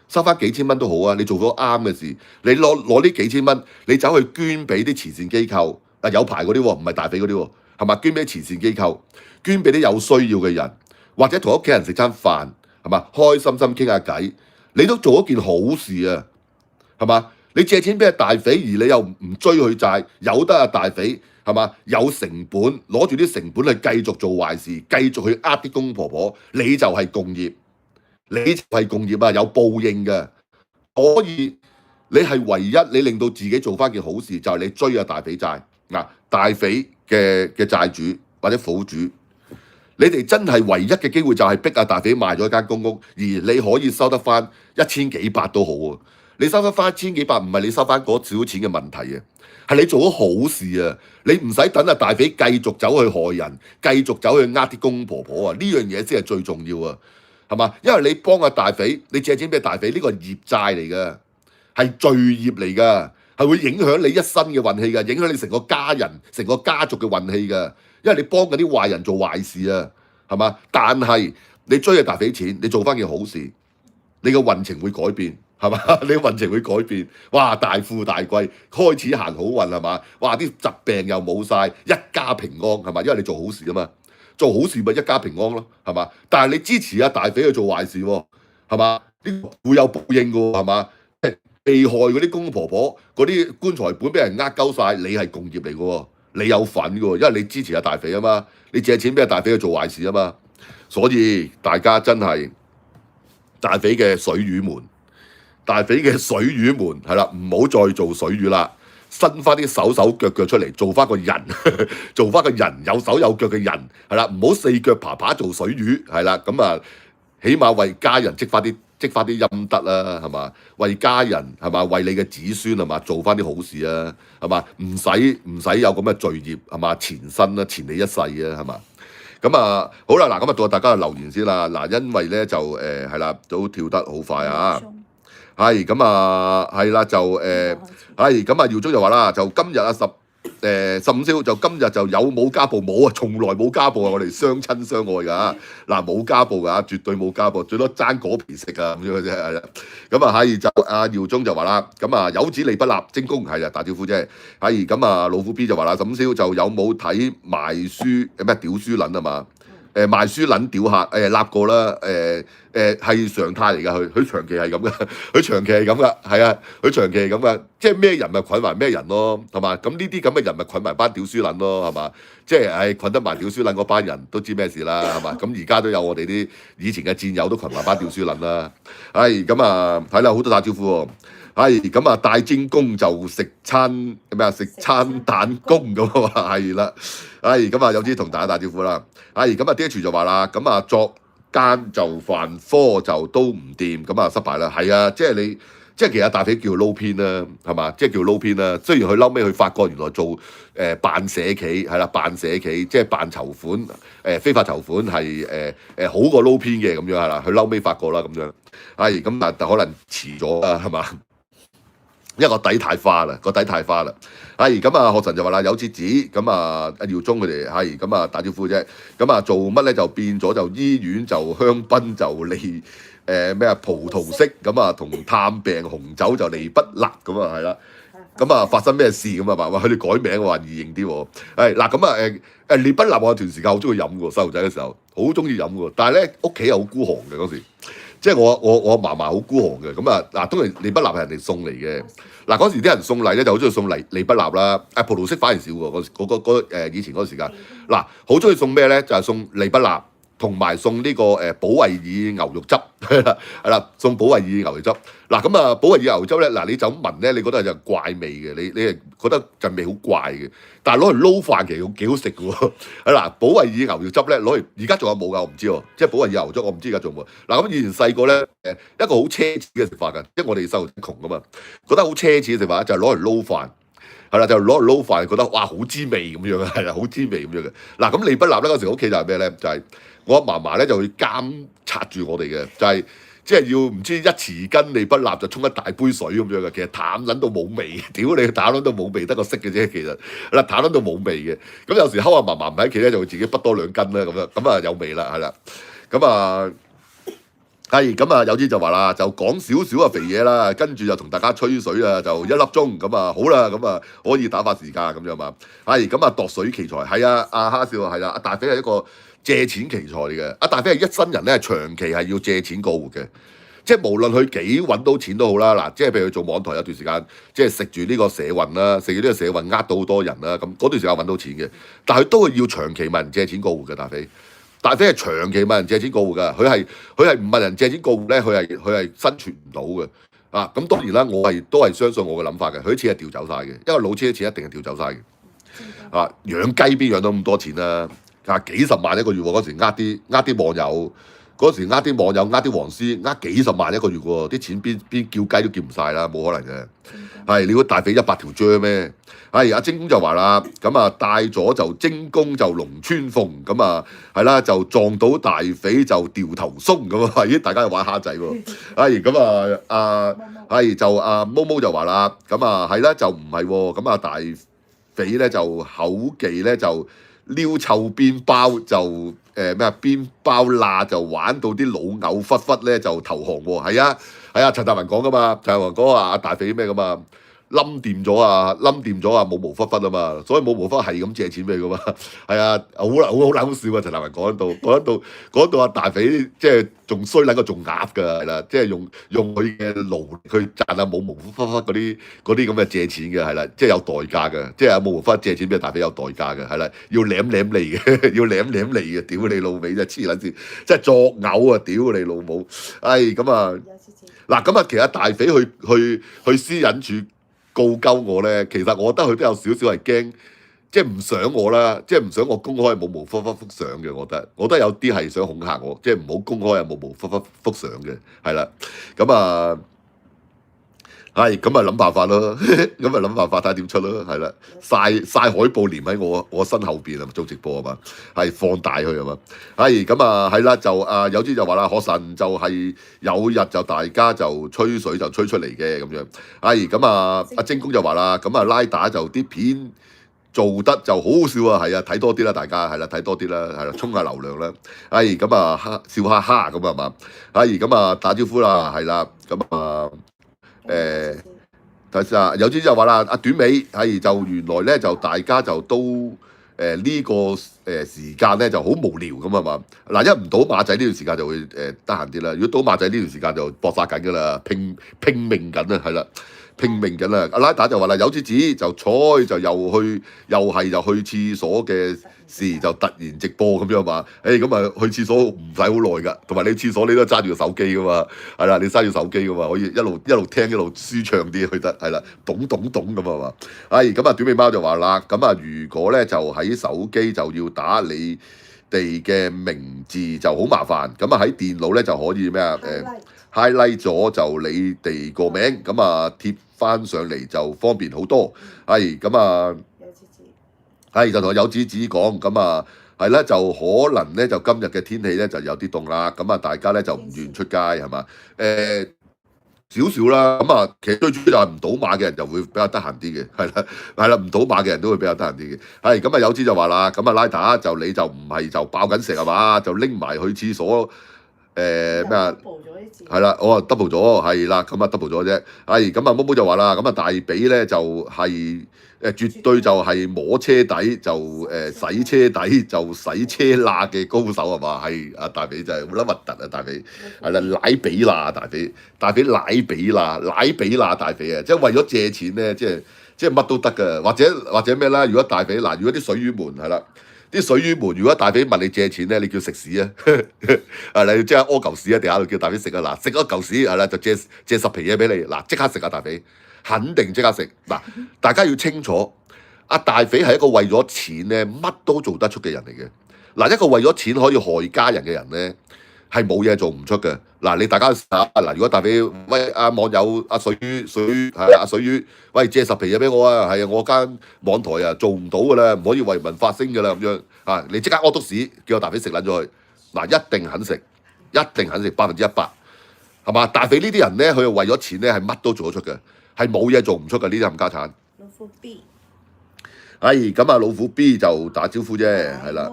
Speaker 1: 收翻幾千蚊都好啊，你做咗啱嘅事，你攞呢幾千蚊，你走去捐俾啲慈善機構，有牌嗰啲喎，唔係大匪嗰啲喎，係嘛？捐俾慈善機構，捐俾啲有需要嘅人，或者同屋企人食餐飯，係嘛？開心心傾下偈，你都做一件好事啊，係嘛？你借錢俾阿大匪，而你又唔追佢債，由得阿大匪係嘛？有成本，攞住啲成本去繼續做壞事，繼續去呃啲公公婆婆，你就係共業，啊，有報應嘅。所以你係唯一你令到自己做翻件好事，就係你追阿大匪債。嗱，大匪嘅債主或者苦主，你哋真係唯一嘅機會就係逼阿大匪賣咗一間公屋，而你可以收得翻1000幾百都好啊。你收得翻1000幾百，唔係你收翻嗰少錢嘅問題啊，係你做咗好事啊！你唔使等阿大匪繼續走去害人，繼續走去呃啲公公婆婆啊！呢樣嘢先係最重要啊，係嘛？因為你幫阿大匪，你借錢俾大匪，呢個係業債嚟嘅，係罪業嚟㗎，係會影響你一生嘅運氣㗎，影響你成個家人、成個家族嘅運氣㗎。因為你幫嗰啲壞人做壞事啊，係嘛？但係你追阿大匪錢，你做翻件好事，你個運程會改變。係嘛？你運程會改變，哇！大富大貴，開始行好運係嘛？哇！啲疾病又冇晒，一家平安係嘛？因為你做好事啊嘛，做好事咪一家平安咯，係嘛？但係你支持阿大匪去做壞事喎，係嘛？呢會有報應㗎喎，係嘛？被害嗰啲公公婆婆嗰啲棺材本俾人呃鳩晒，你係共業嚟㗎喎，你有份㗎喎，因為你支持阿大匪啊嘛，你借錢俾阿大匪去做壞事啊嘛，所以大家真係大匪嘅水魚們。大匪嘅水魚們係啦，唔好再做水魚啦，伸翻啲手腳出嚟，做翻個人，做翻個人有手有腳嘅人係啦，唔好4腳爬爬做水魚係啦，咁啊，起碼為家人積翻啲陰德啦，係嘛？為家人係嘛？為你嘅子孫係嘛？做翻啲好事啊，係嘛？唔使有咁嘅罪業係嘛？纏身啦，纏你一世啊，係嘛？咁啊，好啦，嗱，咁啊到大家嘅留言先啦，嗱，因為咧就係啦，都跳得好快啊。係咁啊，係啦，就係咁啊，耀宗就話啦，就今日啊15宵就今日就有冇家暴？冇啊，從來冇家暴啊，我哋相親相愛㗎，嗱，冇家暴㗎，絕對冇家暴，最多爭果皮食啊咁樣嘅啫，係啦。咁啊係就阿耀宗就話啦，咁啊有子利不立，精工係啊，打招呼啫。係咁啊老虎 B 就話啦，15宵就有冇睇賣書咩屌書撚啊嘛？賣書撚屌客立過啦，係常態嚟㗎，佢長期係咁嘅，佢長期係咁㗎，係啊，佢長期係咁㗎，即係咩人咪捆埋咩人咯，係嘛？咁呢啲咁嘅人咪捆埋班屌書撚咯，係嘛？即係捆得埋屌書撚嗰班人都知咩事啦，係嘛？咁而家都有我哋啲以前嘅戰友都捆埋班屌書撚啦，咁啊係啦，好多打招呼喎。咁啊，大精公就食餐咩啊？食餐蛋公咁啊，係啦。咁啊，有啲同大家打招呼啦。咁啊，DH 就話啦，咁啊作奸就犯科就都唔掂，咁啊失敗啦。係啊，即係你，即係其實大匪叫撈偏啦，係嘛？即係叫撈偏啦。雖然佢嬲尾佢發覺原來做扮社企係啦，扮社企即係扮籌款非法籌款係好過撈偏嘅咁樣係啦。佢嬲尾發覺啦咁樣。咁但可能遲咗啦，係嘛？因為個底太花啦，個底太花啦。咁啊，學神就話啦，有節子，咁啊，阿耀宗佢哋咁啊打招呼啫。咁啊，做乜咧就變咗就醫院就香檳就離咩啊葡萄式，咁啊同探病紅酒就離不辣咁啊係啦。咁啊發生咩事咁啊？話佢哋改名話易認啲喎。嗱咁啊離不辣我有段時間好中意飲喎，細路仔嘅時候好中意飲喎。但係咧屋企又好孤寒嘅嗰時。即係我阿嫲嫲好孤寒嘅，咁啊嗱，當然利不納係人哋送嚟嘅。嗱嗰時啲人送禮咧就好中意送利不納啦，葡萄式反而少喎。以前嗰個時間，嗱好中意送咩咧？就係送利不納。同埋送呢個保惠爾牛肉汁係啦，送保惠爾牛肉汁。嗱咁啊，保惠爾牛肉汁咧，嗱你就咁聞咧，你覺得就怪味嘅，你係覺得陣味好怪嘅。但係攞嚟撈飯其實幾好食嘅喎。嗱，保惠爾牛肉汁咧攞嚟，而家仲有冇㗎？我唔知喎。即係保惠爾牛肉汁，我唔知而家仲有冇。嗱咁以前細個咧一個好奢侈嘅食法㗎，即係我哋細路窮㗎嘛，覺得好奢侈嘅食法就係攞嚟撈飯。係啦，就攞嚟撈飯，覺得哇好滋味咁樣嘅，係啦，好滋味咁樣嘅。嗱咁利不納咧嗰時屋企就係咩咧？就係我阿嫲嫲咧就會監察住我哋嘅，就係即係要唔知一匙羹利不納就沖一大杯水咁樣嘅。其實淡撚到冇味，屌你淡撚到冇味，得個色嘅啫。其實嗱淡撚到冇味嘅。咁有時睺阿嫲嫲唔喺屋企咧，就會自己滗多2羹啦咁樣，咁啊有味啦，係啦，咁啊。咁啊，有啲就話啦，就講少少啊肥嘢啦，跟住就同大家吹水啊，就1粒鐘咁啊，好啦，咁啊可以打發時間咁樣嘛。咁啊度水奇才係啊，阿蝦少係啦，阿大飛係一個借錢奇才嚟嘅。阿大飛係一生人咧，長期係要借錢過活嘅，即係無論佢幾揾到錢都好啦。嗱，即係譬如佢做網台有段時間，即係食住呢個社運啦，食住呢個社運呃到好多人啦，咁嗰段時間揾到錢嘅，但係佢都係要長期問人借錢過活嘅。大飛係長期問人借錢過活㗎，佢係唔問人借錢過活咧，佢係生存唔到嘅。咁當然啦，我都係相信我嘅諗法嘅，佢啲錢係掉走晒嘅，因為老千啲錢一定係掉走晒嘅。養雞邊養到咁多錢啦？幾十萬一個月喎，嗰時呃啲網友，嗰時呃啲網友呃啲黃絲，呃幾十萬一個月喎，啲錢邊叫雞都叫唔晒啦，冇可能嘅。你估大飛100條啫咩？阿精公就話啦，咁啊帶咗就精公就龍穿鳳，咁啊係啦，就撞到大匪就掉頭鬆咁啊！咦，大家又玩蝦仔喎？咁就阿毛毛就話啦，咁啊係啦，就唔係喎，咁啊大匪咧就口技咧就撩臭邊包就邊包罅就玩到啲老牛忽忽咧就投降喎，係啊，陳大文講噶嘛，陳大文講話阿大匪咩噶嘛？冧掂咗啊！冇毛忽忽啊嘛，所以冇毛忽係咁借錢俾佢噶嘛，係啊，好撚笑啊！陳大文講到阿大匪即係仲衰撚過仲鴨㗎，係啦，即係用佢嘅勞去賺下冇毛忽忽嗰啲咁嘅借錢嘅，係啦，即係有代價嘅，即係阿冇毛忽借錢俾大匪有代價嘅，係啦，要舐嚟嘅，要舐嚟嘅，屌你老味真係黐撚線，即係作嘔啊！屌你老母，咁啊嗱，咁啊其實大匪去私隱處告鳩我咧，其實我覺得佢都有少少係驚，即係唔想我啦，即係唔想我公開冇忽忽幅相嘅。我覺得有啲係想恐嚇我，即係唔好公開有冇忽忽幅相嘅，係啦，咁啊諗辦法咯，咁啊諗辦法睇下點出咯，係啦，晒海報連喺我身後邊啊，做直播啊嘛，係放大佢啊嘛，咁啊係啦，就有啲就話啦，可神就係有日就大家就吹水就吹出嚟嘅咁樣，咁啊阿精公就話啦，咁啊拉打就啲片做得就好好笑啊，係啊，睇多啲啦，大家係啦，睇多啲啦，係啦，衝下流量啦，咁啊笑哈哈咁啊嘛，咁啊打招呼啦，係啦，咁啊。睇下有啲就話啦，阿短尾就原來咧就大家就都呢個時間咧就好無聊咁啊嘛。嗱，一唔賭馬仔呢段時間就會得閒啲啦。如果賭馬仔呢段時間就搏殺緊㗎啦，拼命緊啊，係啦。拼命緊啦！阿拉打就話啦，有次子就彩就又去廁所嘅事就突然直播咁樣嘛。咁啊去廁所唔使好耐㗎，同埋你廁所你都揸住個手機㗎嘛，係啦，你揸住手機㗎嘛，可以一路聽一路舒暢啲去得，係啦，咚咚咚咁啊嘛。咁啊短尾貓就話啦，咁啊如果咧就喺手機就要打你哋嘅名字就好麻煩，咁啊喺電腦咧就可以咩啊highlight 咗就你哋個名，咁啊貼翻上嚟就方便好多。咁啊，就同有子子講，咁啊係啦，就可能咧就今日嘅天氣咧就有啲凍啦，咁啊大家咧就唔願出街係嘛？少少啦，咁啊其實最主要就係唔賭馬嘅人就會比較得閒啲嘅，係啦，唔賭馬嘅人都會比較得閒啲嘅。咁啊有子就話啦，咁啊拉打就你就唔係就爆緊食係嘛？就拎埋去廁所。咩啊？係啦，我話 double 咗，係啦，咁啊 double 咗啫。咁啊，毛毛就話啦，咁啊大髀咧就係絕對就係摸車底就洗車底就洗車罅嘅高手係嘛？係啊，大髀就係好撚核突啊，大髀係啦，奶髀罅大髀奶髀罅大髀啊！即係為咗借錢咧，即係乜都得㗎，或者咩啦？如果大髀嗱，如果啲水魚門係啦。啲水魚們，如果大髀問你借錢咧，你叫食屎啊！你即刻屙嚿屎喺地下度叫大髀食啊！嗱，食咗嚿屎係啦，就借10皮嘢俾你，嗱，即刻食啊！大髀肯定即刻食。嗱，大家要清楚，阿大髀係一個為咗錢咧乜都做得出嘅人嚟嘅。嗱，一個為咗錢可以害家人嘅人咧，係冇嘢做唔出嘅。嗱，你大家試下嗱，如果大髀喂網友水魚，喂借10皮嘢俾我啊，係啊，我間網台啊做唔到㗎啦，唔可以為民發聲㗎啦咁樣你即刻屙督屎，叫我大髀食撚咗佢，嗱一定肯食100%係嘛？大髀呢啲人咧，佢係為咗錢咧係乜都做得出嘅，係冇嘢做唔出嘅呢啲冚家產。
Speaker 2: 老虎 B，
Speaker 1: 咁啊老虎 B 就打招呼啫，係啦。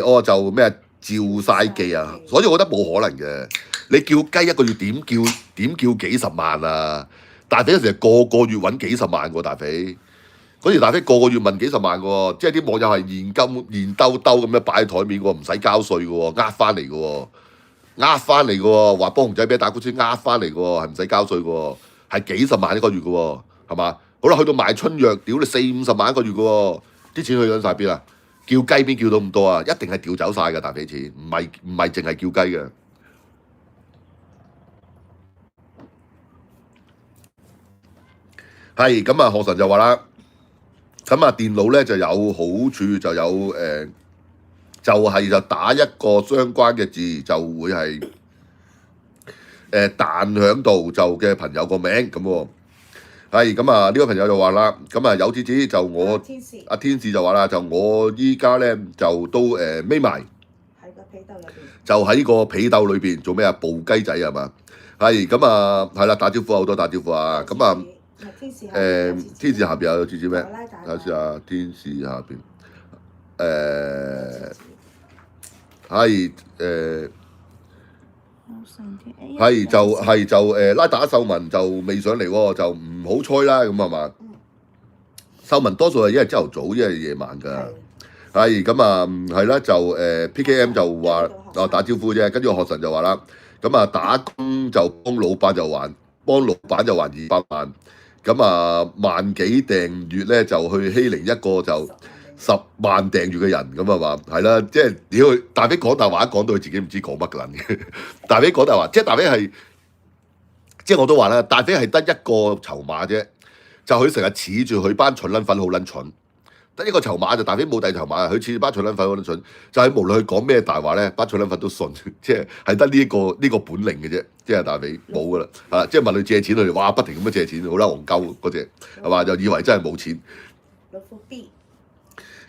Speaker 1: 我就咩？照晒記啊！所以我覺得冇可能嘅。你叫雞一個月點叫幾十萬啊？大髀嗰時個個月揾幾十萬喎，大髀嗰時大髀個個月問幾十萬喎，即係啲網友係現兜兜咁樣擺喺台面喎，唔使交稅嘅喎，呃翻嚟嘅喎，話幫熊仔俾打官司呃翻嚟嘅喎，係唔使交稅嘅喎，係幾十萬一個月嘅喎，係嘛？好啦，去到賣春藥，屌你40-50萬一個月嘅喎，啲錢去緊晒邊啊？叫雞邊叫到咁多啊？一定係調走晒㗎大髀錢，唔係淨係叫雞嘅。咁啊，學神就話啦，咁啊電腦咧就有好處，就有就打一個相關嘅字就會係彈響度就嘅朋友個名咁喎。咁啊呢個朋友就話啦，咁啊有子子就我阿天使就話啦，就我依家咧就都匿埋喺個被竇裏邊，就喺個被竇裏邊做咩啊？捕雞仔係嘛？咁啊係啦，打招呼好多打招呼啊！咁啊天使下邊有子子咩？睇下先啊，天使下邊拉打秀文就未上嚟喎，就唔好彩啦咁係嘛？秀文多數係一係朝頭早，一係夜晚㗎。咁啊係啦，就PKM 就話打招呼啫，跟住學神就話啦，咁啊打工就幫老闆就還200萬，咁啊萬幾訂閱咧就去欺凌一個就10萬訂閱嘅人咁啊嘛，係啦，即係屌大髀講大話，講到佢自己唔知講乜撚嘅。大髀講大話，即係大髀係，即係我都話啦，大髀係得一個籌碼啫，就佢成日恃住佢班蠢撚粉好撚蠢，得一個籌碼就大髀冇第二籌碼，佢恃住班蠢撚粉好撚蠢，就係無論佢講咩大話咧，班蠢撚粉都信，即係得呢個本領嘅啫，即係大髀冇噶啦，即係問佢借錢，佢哋哇不停咁樣借錢，好啦戇鳩嗰隻係嘛，就以為真係冇錢。老虎 B。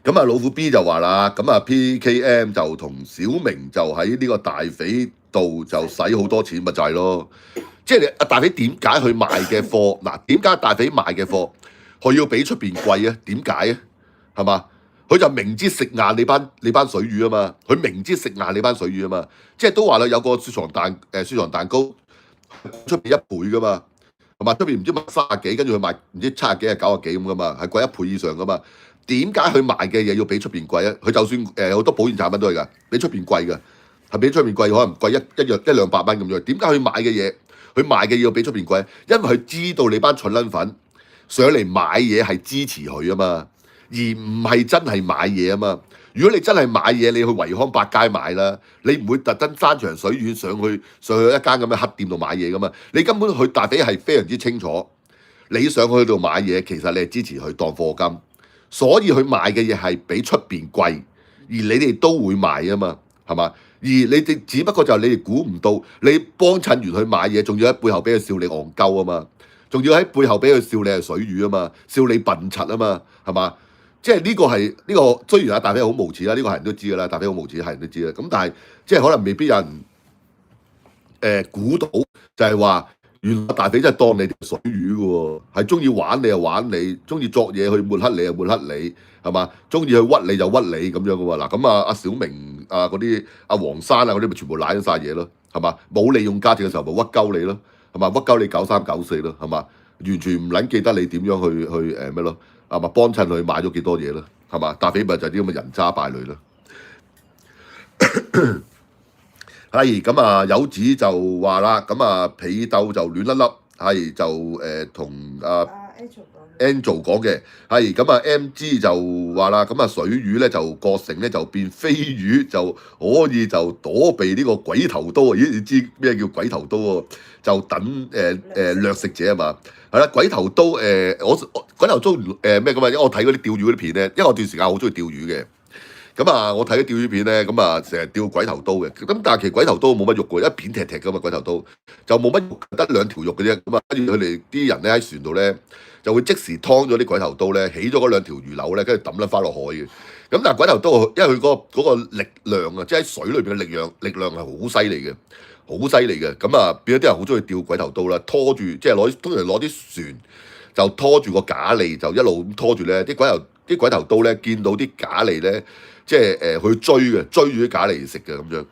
Speaker 1: 咁啊，老虎 B 就話啦，咁啊 PKM 就同小明就喺呢個大髀度就使好多錢，咪就係咯。即係你大髀點解佢賣嘅貨嗱？點解大髀賣嘅貨佢要比出邊貴啊？點解啊？係嘛？佢就明知食硬你班水魚啊嘛，佢明知食硬你班水魚啊嘛。即係都話啦，有個雪藏蛋糕出邊1倍噶嘛。係嘛？出邊唔知賣30幾，跟住佢賣唔知70幾啊90幾咁噶嘛，係貴1倍以上噶嘛。點解佢賣嘅嘢要比出邊貴啊？佢就算好多保險產品都係㗎，比出邊貴㗎，係比出邊貴，可能貴一兩百蚊咁樣。點解佢賣嘅嘢，佢賣嘅嘢要比出邊貴？因為佢知道你班蠢撚粉上嚟買嘢係支持佢啊嘛，而唔係真係買嘢啊嘛。如果你真係買嘢，你去維康百佳買啦，你唔會特登山長水遠上去一間咁嘅黑店度買嘢噶嘛。你根本佢大髀係非常之清楚，你上去度買嘢，其實你係支持佢當課金，所以佢賣嘅嘢係比出邊貴，而你哋都會買啊嘛，係嘛？而你哋只不過就係你哋估唔到，你幫襯完佢買嘢，仲要喺背後俾佢笑你戇鳩啊嘛，仲要喺背後俾佢笑你係水魚啊嘛，笑你笨柒啊嘛，係嘛？即係呢個係呢個，雖然阿大飛好無恥啦，呢個係人都知㗎啦，大飛好無恥係人都知啦。咁但係即係可能未必有人估到，就係話原來大飛真係當你條水魚嘅喎，係中意玩你就玩你，中意作嘢去抹黑你就抹黑你，係嘛？中意去屈你就屈你咁樣嘅喎。嗱咁阿小明嗰啲阿黃山啊嗰啲咪全部賴咗晒嘢咯，係嘛？冇利用價值嘅時候咪屈鳩你咯，係嘛？屈鳩你9394咯，係嘛？完全唔撚記得你點樣去咩咯？係嘛？幫襯佢買咗幾多嘢啦？係嘛？大飛咪就係啲咁嘅人渣敗類啦。係咁啊，友子就話啦，咁啊被竇就亂粒粒，係就同Angel 講嘅，係咁啊 MG 就話啦，咁啊水魚咧就個性咧就變飛魚，就可以就躲避呢個鬼頭刀啊！咦，你知咩叫鬼頭刀喎？就等掠食者啊嘛，係啦，鬼頭刀我鬼頭刀咩咁啊？因為我睇嗰啲釣魚嗰啲片咧，因為我段時間好中意釣魚嘅。咁啊，我睇啲釣魚片咧，咁啊成日釣鬼頭刀嘅，咁但係其實鬼頭刀冇乜肉嘅，一片踢踢噶嘛，鬼頭刀就冇乜肉，得兩條肉嘅啫。咁啊，跟住佢哋啲人咧喺船度咧，就會即時劏咗啲鬼頭刀咧，起咗嗰兩條魚柳咧，跟住抌甩翻落海嘅。咁但係鬼頭刀，因為佢嗰個力量啊，即係喺水裏邊嘅力量係好犀利嘅，好犀利嘅。咁啊，變咗啲人好中意釣鬼頭刀啦，拖住即係通常攞啲船就拖住個假餌，就一路咁拖住咧，啲鬼頭刀咧，見到啲假餌咧。即係去追住啲假嚟食嘅咁樣，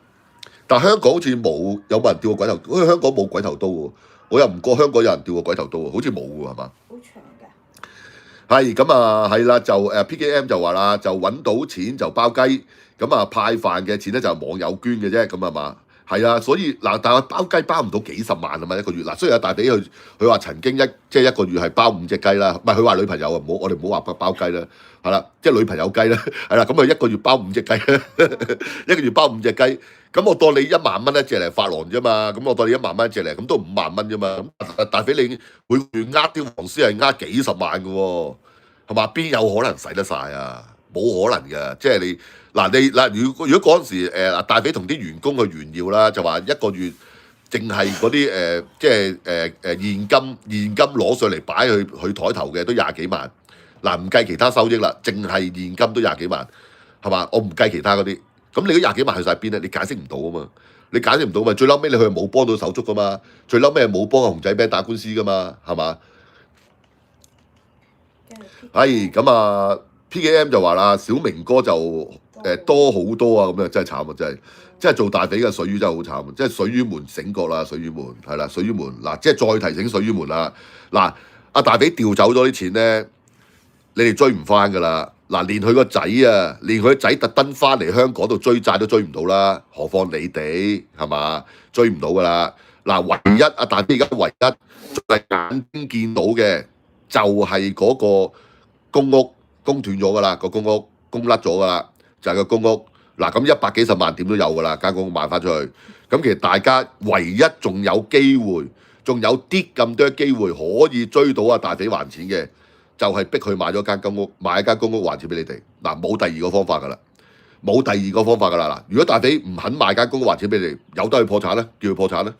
Speaker 1: 但係香港好似有冇人釣過鬼頭？好似香港冇鬼頭刀喎，我又唔覺香港有人釣過鬼頭刀喎，好似冇喎，係嘛？好長㗎。係咁啊，係啦，就PKM 就話啦，就揾到錢就包雞，咁啊派飯嘅錢咧就網友捐嘅啫，咁係嘛？係啊，所以嗱，但係包雞包唔到幾十萬啊嘛一個月。嗱，雖然阿大髀佢話曾經即係一個月係包5隻雞啦，唔係佢話女朋友啊，我哋唔好話包雞啦，係啦，即係女朋友雞啦，係啦，咁啊一個月包5隻雞，一個月包5隻雞，咁我當你1萬蚊一隻嚟發廊啫嘛，咁我當你1萬蚊一隻嚟，咁都5萬蚊啫嘛，咁大髀你每個月啲黃絲係幾十萬嘅喎，係嘛？邊有可能使得晒啊？冇可能嘅，即係你。如果嗰陣時大髀同啲員工去炫耀啦，就話一個月淨係嗰啲即係現金攞上嚟擺去台頭嘅都廿幾萬，唔計其他收益啦，淨係現金都廿幾萬，係嘛？我唔計其他嗰啲，咁你嗰廿幾萬去晒邊咧？你解釋唔到啊嘛，你解釋唔到嘛？最嬲尾你佢冇幫到手足噶嘛，最嬲尾冇幫阿熊仔餅打官司噶嘛，係嘛？係咁啊 ，PKM 就話啦，小明哥就。多好多啊！咁樣真係慘啊！真係做大髀嘅水魚真係好慘，即係水魚們醒覺啦！水魚們係啦，水魚們嗱，即係再提醒水魚們啦！嗱，阿大髀調走咗啲錢咧，你哋追唔翻㗎啦！嗱，連佢個仔啊，連佢個仔特登翻嚟香港度追債都追唔到啦，何況你哋係嘛？追唔到㗎啦！嗱，唯一阿大髀而家唯一係眼睛見到嘅就係嗰個公屋供斷咗㗎啦，個公屋供甩咗㗎啦。就係個公屋嗱，咁100幾十萬點都有㗎啦，間公屋賣翻出去。咁其實大家唯一仲有機會，仲有啲咁多機會可以追到阿大髀還錢嘅，就係逼佢買咗間公屋，買一間公屋還錢俾你哋。嗱，冇第二個方法㗎啦，冇第二個方法㗎啦。嗱，如果大髀唔肯買間公屋還錢俾你哋，由得佢破產咧，叫佢破產咧，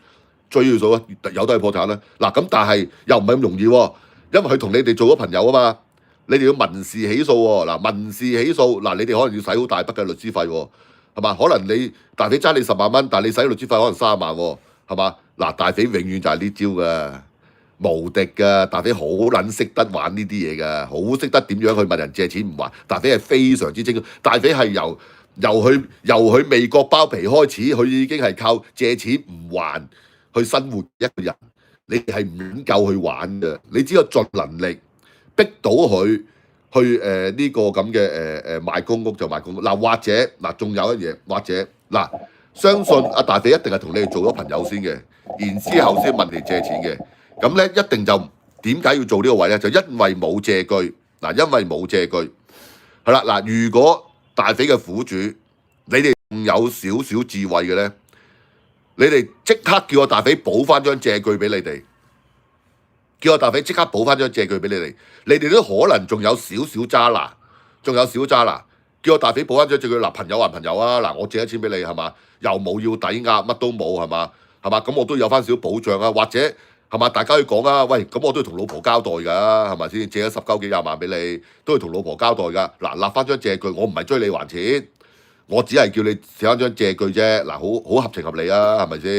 Speaker 1: 追佢數啊，由得佢破產咧。嗱，咁但係又唔係咁容易喎，因為佢同你哋做咗朋友啊嘛。你哋要民事起訴喎，嗱，民事起訴嗱，你哋可能要使好大筆嘅律師費喎，係嘛？可能你大髀爭你10萬蚊，但係你使律師費可能30萬喎，係嘛？嗱，大髀永遠就係呢招㗎，無敵㗎，大髀好撚識得玩呢啲嘢㗎，好識得點樣去問人借錢唔還，大髀係非常之精，大髀係由佢美國包皮開始，佢已經係靠借錢唔還去生活一個人，你係唔夠去玩㗎，你只有盡能力。逼到佢去呢個咁嘅賣公屋就賣公屋嗱，或者嗱仲有一嘢，或者嗱，相信阿大肥一定係同你哋做咗朋友先嘅，然之後先問你借錢嘅。咁咧一定就點解要做呢個位咧？就因為冇借據嗱，因為冇借據係啦嗱。如果大肥嘅苦主，你哋仲有少少智慧嘅咧，你哋即刻叫阿大肥補翻張借據俾你哋。叫我大肥即刻補翻張借據俾你哋都可能仲有少少渣拿，仲有少渣拿。叫我大肥補翻張借據嗱，朋友還朋友啊嗱，我借咗錢俾你係嘛，又冇要抵押，乜都冇係嘛，咁我都有翻少少保障啊，或者係嘛，大家去講啊，喂，咁我都要同老婆交代㗎，係咪先？借咗10幾廿萬俾你，都要同老婆交代㗎。嗱，立翻張借據，我唔係追你還錢。我只係叫你寫翻張借據啫，嗱，好合情合理啊，係咪先？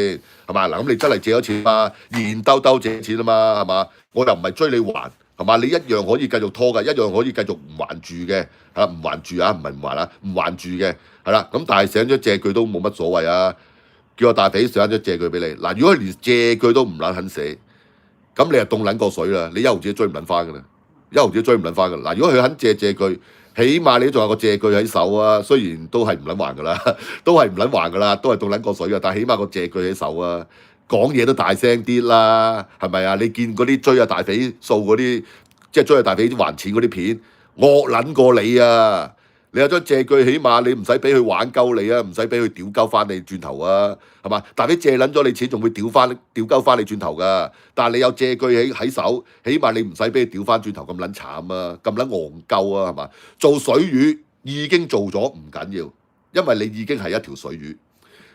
Speaker 1: 係嘛？嗱，咁你真係借咗錢嘛，現兜兜借錢啊嘛，係嘛？我又唔係追你還，係嘛？你一樣可以繼續拖㗎，一樣可以繼續唔還住嘅，係啦，唔還住啊，唔係唔還啊，唔還住嘅，係啦。咁但係寫張借據都冇乜所謂啊，叫我大肥寫翻張借據俾你。嗱，如果連借據都唔撚肯寫，咁你就凍撚過水啦，你一毫子都追唔撚翻㗎啦，一毫子都追唔撚翻㗎啦。嗱，如果佢肯借借據，起碼你仲有個借據喺手啊，雖然都係唔撚還㗎啦，都係唔撚還㗎啦，都係凍撚過水㗎，但係起碼個借據喺手啊，講嘢都大聲啲啦，係咪啊？你見嗰啲追阿大肥數嗰啲，即係追阿大肥還錢嗰啲片，惡撚過你啊！你有張借據，起碼你唔使俾佢玩鳩你啊，唔使俾佢屌鳩翻你轉頭啊，係嘛？大肥借撚咗你錢，仲會屌鳩翻你轉頭㗎。但係你有借據喺手，起碼你唔使俾佢屌翻轉頭咁撚慘啊，咁撚戇鳩啊，係嘛？做水魚已經做咗唔緊要，因為你已經係一條水魚。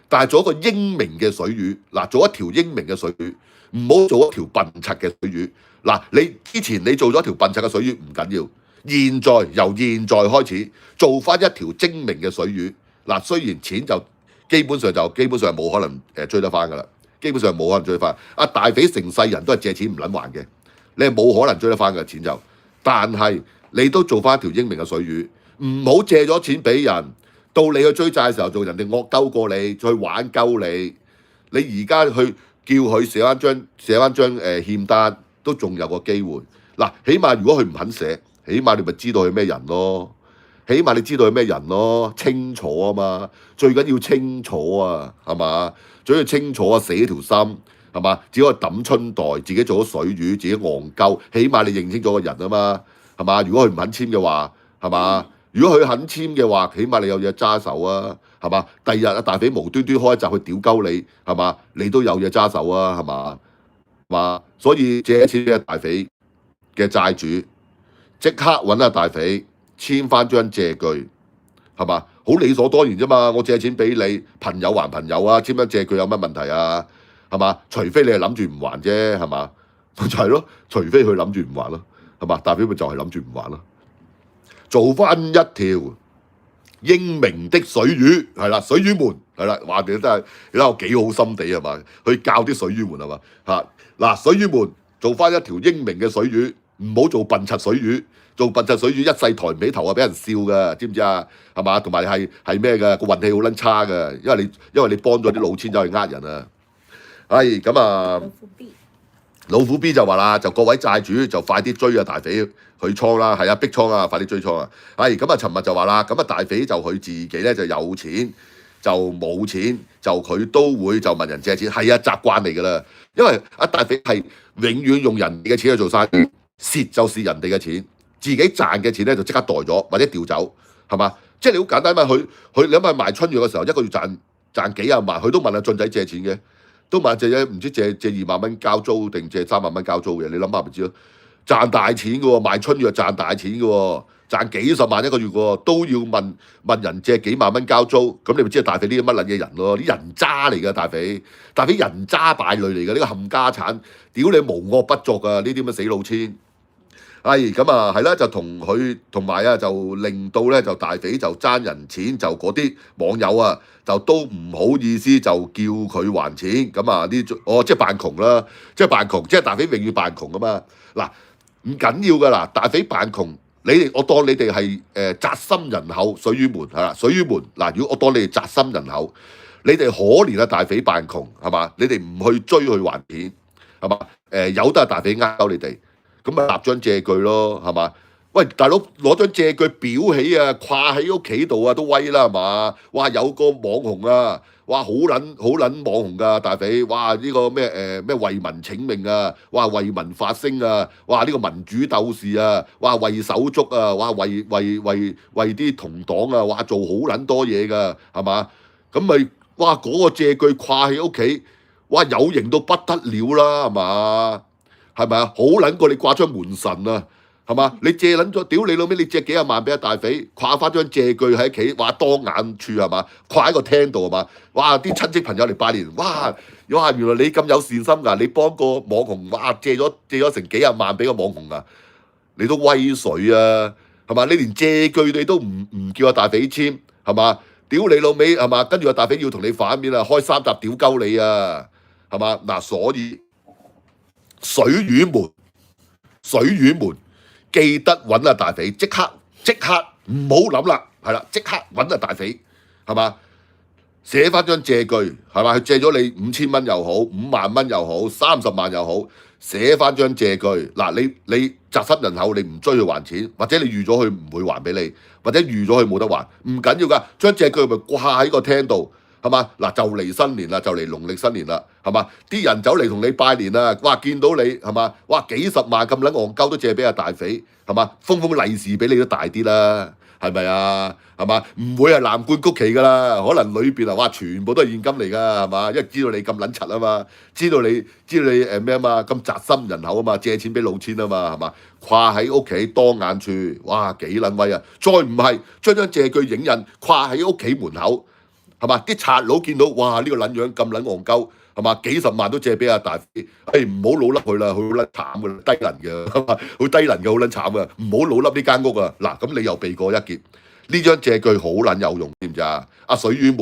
Speaker 1: 但係做一個英明嘅水魚，嗱，做一條英明嘅水魚，唔好做一條笨柒嘅水魚。嗱，你之前你做咗一條笨柒嘅水魚唔緊要。由現在開始做翻一條精明嘅水魚，嗱，雖然錢就基本上係冇可能追得翻㗎啦，基本上冇可能追得翻。阿大肥成世人都係借錢唔撚還嘅，你係冇可能追得翻嘅錢就，但係你都做翻一條英明嘅水魚，唔好借咗錢俾人，到你去追債嘅時候做人哋惡鳩過你，再玩鳩你，你而家去叫佢寫翻張欠單，都仲有個機會。嗱，起碼如果佢唔肯寫。起碼你咪知道佢咩人咯，起碼你知道佢咩人咯，清楚啊嘛，最緊要清楚啊，係嘛？最緊要清楚啊，死條心係嘛？只可以抌春袋，自己做咗水魚，自己戇鳩，起碼你認清咗個人啊嘛，係嘛？如果佢唔肯簽嘅話，係嘛？如果佢肯簽嘅話，起碼你有嘢揸手啊，係嘛？第二日阿大肥無端端開一集去屌鳩你，係嘛？你都有嘢揸手啊，係嘛？所以借錢俾大肥嘅債主。即刻揾阿大肥簽翻張借據，係嘛？好理所當然啫嘛！我借錢俾你，朋友還朋友啊，簽張借據有乜問題啊？係嘛？除非你係諗住唔還啫，係嘛？就係咯，除非佢諗住唔還咯，係嘛？大肥咪就係諗住唔還咯，做翻一條英明的水魚，係啦，水魚們係啦，話你真係你睇我幾好心地係嘛？去教啲水魚們係嘛？嗱，水魚們做翻一條英明嘅水魚。唔好做笨柒水魚，做笨柒水魚一世抬唔起頭啊！俾人笑㗎，知唔知啊？係嘛？同埋係咩㗎？個運氣好撚差㗎，因為你幫咗啲老千走去呃人啊！咁啊，老虎 B 就話啦，就各位債主就快啲追啊大肥去倉啦，係啊，逼倉啊，快啲追倉啊！咁啊，尋日就話啦，咁啊大肥就佢自己咧就有錢就冇錢就佢都會就問人借錢，係啊，習慣嚟㗎啦，因為阿大肥係永遠用人哋嘅錢去做生意。蝕就蝕人哋嘅錢，自己賺嘅錢咧就即刻袋咗或者調走，係嘛？即係你好簡單嘛，佢你諗下賣春藥嘅時候，一個月賺幾廿萬，佢都問阿俊仔借錢嘅，都問借唔知借2萬蚊交租定借3萬蚊交租嘅，你諗下咪知咯？賺大錢嘅喎，賣春藥賺大錢嘅喎，賺幾十萬一個月嘅喎，都要問人借幾萬蚊交租，咁你咪知大肥呢啲乜撚嘢人咯？啲人渣嚟㗎，大肥人渣敗類嚟㗎，呢個冚家產，屌你無惡不作㗎，呢啲咁嘅死老千！咁啊，係啦，就同埋啊，就令到咧就大肥就爭人錢，就嗰啲網友啊，就都唔好意思就叫佢還錢，咁啊即係扮窮啦，即係扮窮，即係大肥永遠扮窮㗎嘛。嗱，唔緊要㗎啦，大肥扮窮，我當你哋係宅心仁厚水魚們係啦，水魚們嗱，如果我當你哋宅心仁厚，你哋可憐啊大肥扮窮係嘛？你哋唔去追佢還錢係嘛？有得大肥呃鳩你哋。咁咪立張借據咯，係嘛？喂，大佬攞張借據裱起啊，掛喺屋企度啊，都威啦係嘛？哇，有個網紅啊，哇，好撚網紅㗎大肥，哇呢、個咩為民請命啊，哇為民發聲啊，哇呢、個民主鬥士啊，哇為手足啊，哇為啲同黨啊，哇做好撚多嘢㗎係嘛？咁咪哇嗰、個借據掛喺屋企，哇有型到不得了啦係嘛？係咪啊？好撚過你掛張門神啊！係嘛？你借撚咗，屌你老味！你借幾廿萬俾阿大肥，掛翻張借據喺屋企，話當眼處係嘛？掛喺個廳度係嘛？哇！啲親戚朋友嚟拜年，哇！原來你咁有善心㗎，你幫個網紅，哇！借咗成幾廿萬俾個網紅啊！你都威水啊，係嘛？你連借據你都唔叫阿大肥簽，係嘛？屌你老味係嘛？跟住阿大肥要同你反面啊，開3集屌鳩你啊，係嘛？嗱，所以水魚們。記得揾阿大肥，即刻唔好諗啦，係啦，即刻揾阿大肥，係嘛？寫翻張借據，係嘛？佢借咗你5000蚊又好，50000蚊又好，30萬又好，寫翻張借據。嗱，你宅心仁厚，你唔追佢還錢，或者你預咗佢唔會還俾你，或者預咗佢冇得還，唔緊要㗎，張借據咪掛喺個廳度。係嘛？嗱，就嚟新年啦，就嚟農曆新年啦，係嘛？啲人走嚟同你拜年啦，哇！見到你係嘛？哇！幾十萬咁撚戇鳩都借俾阿大肥，係嘛？封利是俾你都大啲啦，係咪啊？係嘛？唔會係藍罐曲奇㗎啦，可能裏邊啊，哇！全部都係現金嚟㗎，係嘛？因為知道你咁撚柒啊嘛，知道你咩啊嘛，咁宅心仁厚啊嘛，借錢俾老千啊嘛，係嘛？掛喺屋企當眼處，哇！幾撚威啊！再唔係將張借據影印掛喺屋企門口。係嘛？啲賊佬見到哇呢、個撚樣咁撚戇鳩，係嘛？幾十萬都借俾阿大肥，唔好老笠佢啦，佢好撚慘㗎，低能嘅，係嘛？好低能嘅，好撚慘㗎，唔好老笠呢間屋啊！嗱，咁你又避過一劫，呢張借據好撚有用，知唔知啊？阿水魚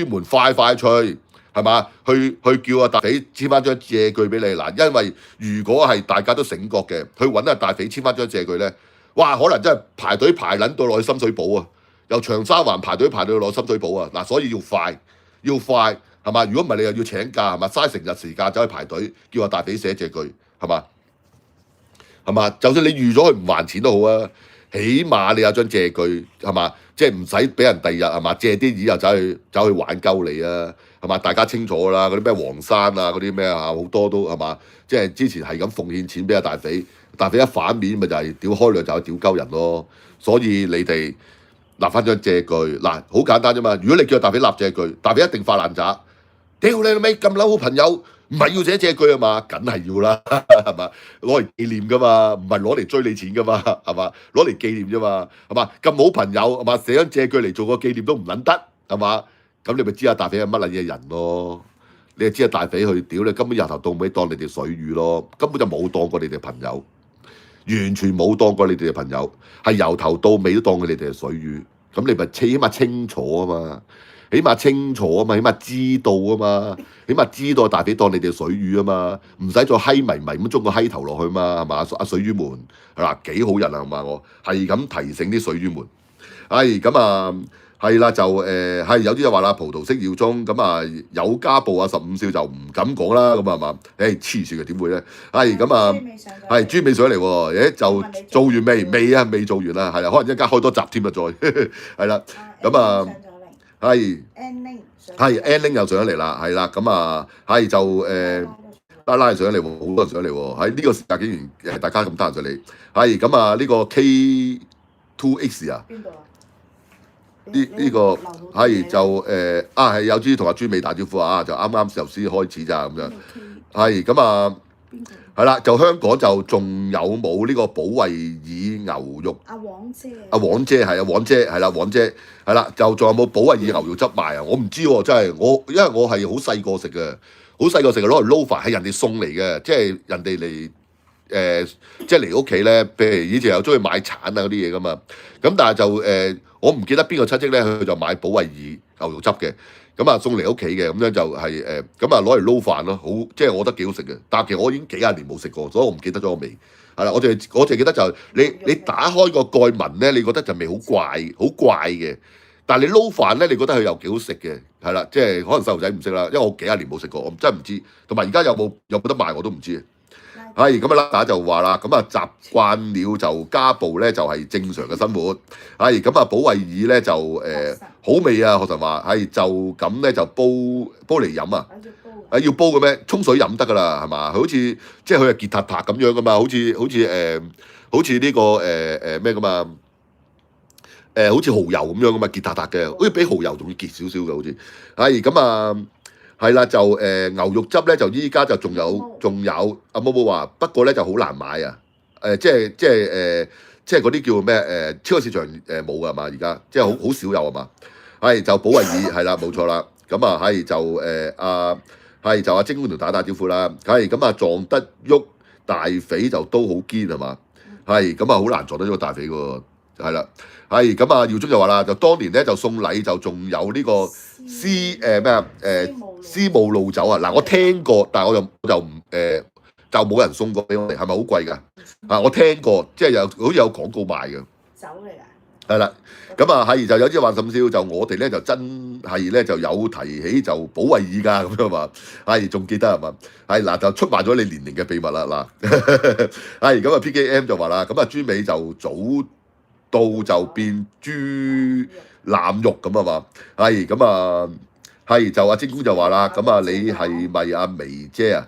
Speaker 1: 們快脆，係嘛？去叫阿大肥簽翻張借據俾你嗱，因為如果係大家都醒覺嘅，去揾阿大肥簽翻張借據咧，哇！可能真係排隊排撚到落去深水埗啊！由長沙灣排隊排到去攞深水埗啊！嗱，所以要快係嘛？如果唔係你又要請假係嘛？嘥成日時間走去排隊，叫阿大肥寫借據係嘛？係嘛？就算你預咗佢唔還錢都好啊，起碼你有張借據係嘛？即係唔使俾人第二日係嘛？借啲錢又走去玩鳩你啊係嘛？大家清楚啦，嗰啲咩黃山啊嗰啲咩啊好多都係嘛？即係之前係咁奉獻錢俾阿大肥，大肥一反面咪就係屌開兩就屌鳩人咯，所以你哋。立翻張借據，嗱好簡單啫嘛！如果你叫大肥立借據，大肥一定發爛渣。屌你老味咁撚好朋友，唔係要寫借據啊嘛？梗係要啦，係嘛？攞嚟紀念噶嘛，唔係攞嚟追你錢噶嘛，係嘛？攞嚟紀念啫嘛，係嘛？咁好朋友係嘛？寫張借據嚟做個紀念都唔撚得，係嘛？咁你咪知阿大肥係乜撚嘢人咯？你就知阿大肥去屌你，根本由頭到尾當你哋水魚咯，根本就冇當過你哋朋友。完全冇當過你哋嘅朋友，係由頭到尾都當佢哋係水魚。咁你咪起碼清楚啊嘛，起碼知道啊嘛，起碼知道大肥當你哋係水魚啊嘛，唔使再閪迷咁中個閪頭落去嘛，係嘛？阿水魚們嗱幾好人啊嘛，我係咁提醒啲水魚們，咁啊。係啦，就係有啲就話啦，葡萄式耀宗咁啊，有家暴啊，15少就唔敢講啦，咁啊嘛，黐線嘅點會咧？咁啊，豬尾上嚟喎，就做完未？未做完啦，係啦，可能一陣間開多集添啊，再係啦，咁啊，係 ending 又上嚟啦，係啦，咁啊，就拉上嚟喎，好多人上嚟喎，喺呢個時間竟然大家咁得閒上嚟，咁啊呢個 K2X 啊。呢個就係有啲同阿朱美打招呼啊，就啱啱由先開始咋咁樣，咁啊，係啦，就香港就仲有冇呢個保惠爾牛肉？阿黃姐係啦，黃姐係啦，就仲有冇保惠爾牛肉汁賣啊？我唔知喎，真係因為我係好細個食嘅，攞嚟撈飯係人哋送嚟嘅，即係人哋嚟。即係嚟屋企咧，譬如以前又中意買橙啊嗰啲嘢噶嘛，咁但係就我唔記得邊個親戚咧，佢就買保惠爾牛肉汁嘅，咁啊送嚟屋企嘅，咁樣就係咁啊攞嚟撈飯咯，好即係我覺得幾好食嘅。但係其實我已經幾廿年冇食過，所以我唔記得咗個味。係啦，我淨係記得就係你打開個蓋聞咧，你覺得就味好怪嘅。但係你撈飯咧，你覺得佢又幾好食嘅，係啦，即係可能細路仔唔識啦，因為我幾廿年冇食過，我真係唔知。同埋而家有冇得賣我都唔知。係咁啊，打就話啦，咁啊習慣了就家暴咧就係正常嘅生活。係咁啊，保惠爾咧就好味啊，學神話係就咁咧就煲嚟飲啊。要煲嘅咩？沖水飲得㗎啦，係嘛？佢好似即係佢係傑塔塔咁樣㗎嘛，好似呢個咩㗎嘛？好似蠔油咁樣㗎嘛，傑塔塔嘅，好似比蠔油仲要傑少少嘅，好似係咁啊。係啦，就牛肉汁咧，就依家就仲有阿毛毛話，不過咧就好難買啊！即係嗰啲叫咩超級市場冇㗎嘛，而家即係好少有啊嘛。係就保惠爾係啦，冇錯啦。咁啊係就阿精官同打招呼啦。係咁啊撞得喐大匪就都好堅係嘛？係咁啊好難撞得喐大匪喎，係啦。係咁啊耀宗就話啦，就當年咧就送禮就仲有呢個絲姆路酒啊！嗱，我聽過，但係就冇人送過俾我哋，係咪好貴㗎？啊，我聽過，即係好似有廣告賣嘅酒嚟㗎。係啦，咁啊係就有啲話甚少，就我哋咧就真係咧就有提起就保惠爾㗎咁樣嘛，係仲記得係嘛？係嗱就出賣咗你年齡嘅秘密啦嗱，係咁啊 PKM 就話啦，咁啊朱美就早到就變豬腩肉咁啊嘛，係咁啊。係就阿精官就話啦，咁啊你係咪阿眉姐啊？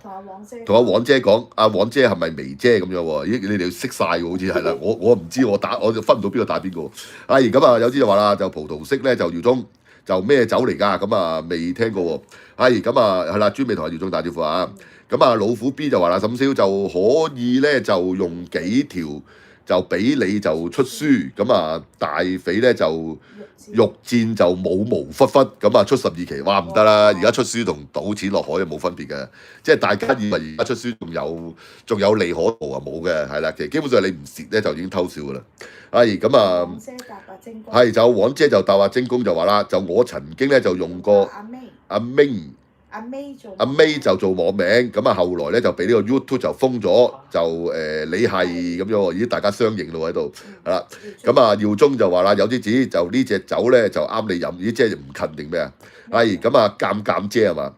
Speaker 1: 同阿黃姐講，阿黃姐係咪眉姐咁樣喎？咦，你哋識晒喎，好似係啦。我唔知，我就分唔到邊個打邊個。係咁啊，有啲就話啦，就葡萄式咧就耀宗就咩酒嚟㗎？咁啊未聽過喎。係咁啊係啦，專美同阿耀宗打招呼啊。咁啊老虎 B 就話啦，沈少就可以咧就用幾條就俾你就出書。咁啊大匪咧就。肉戰就冇毛忽忽咁啊出12期，哇唔得啦！而家出書同賭錢落海冇分別嘅，即係大家以為而家出書仲有利可圖啊，冇嘅係啦，其實基本上你唔蝕咧就已經偷笑噶啦。係咁啊，係就黃姐就答話精工就話啦，就我曾經咧就用過阿 May 就做網名，咁啊後來咧就俾呢個 YouTube 就封咗，就你係咁樣喎，已經大家相認咯喺度，係啦。咁啊耀宗就話啦，有啲指就呢隻酒咧就啱你飲，咦即係唔近定咩啊？係咁啊鑑姐係嘛？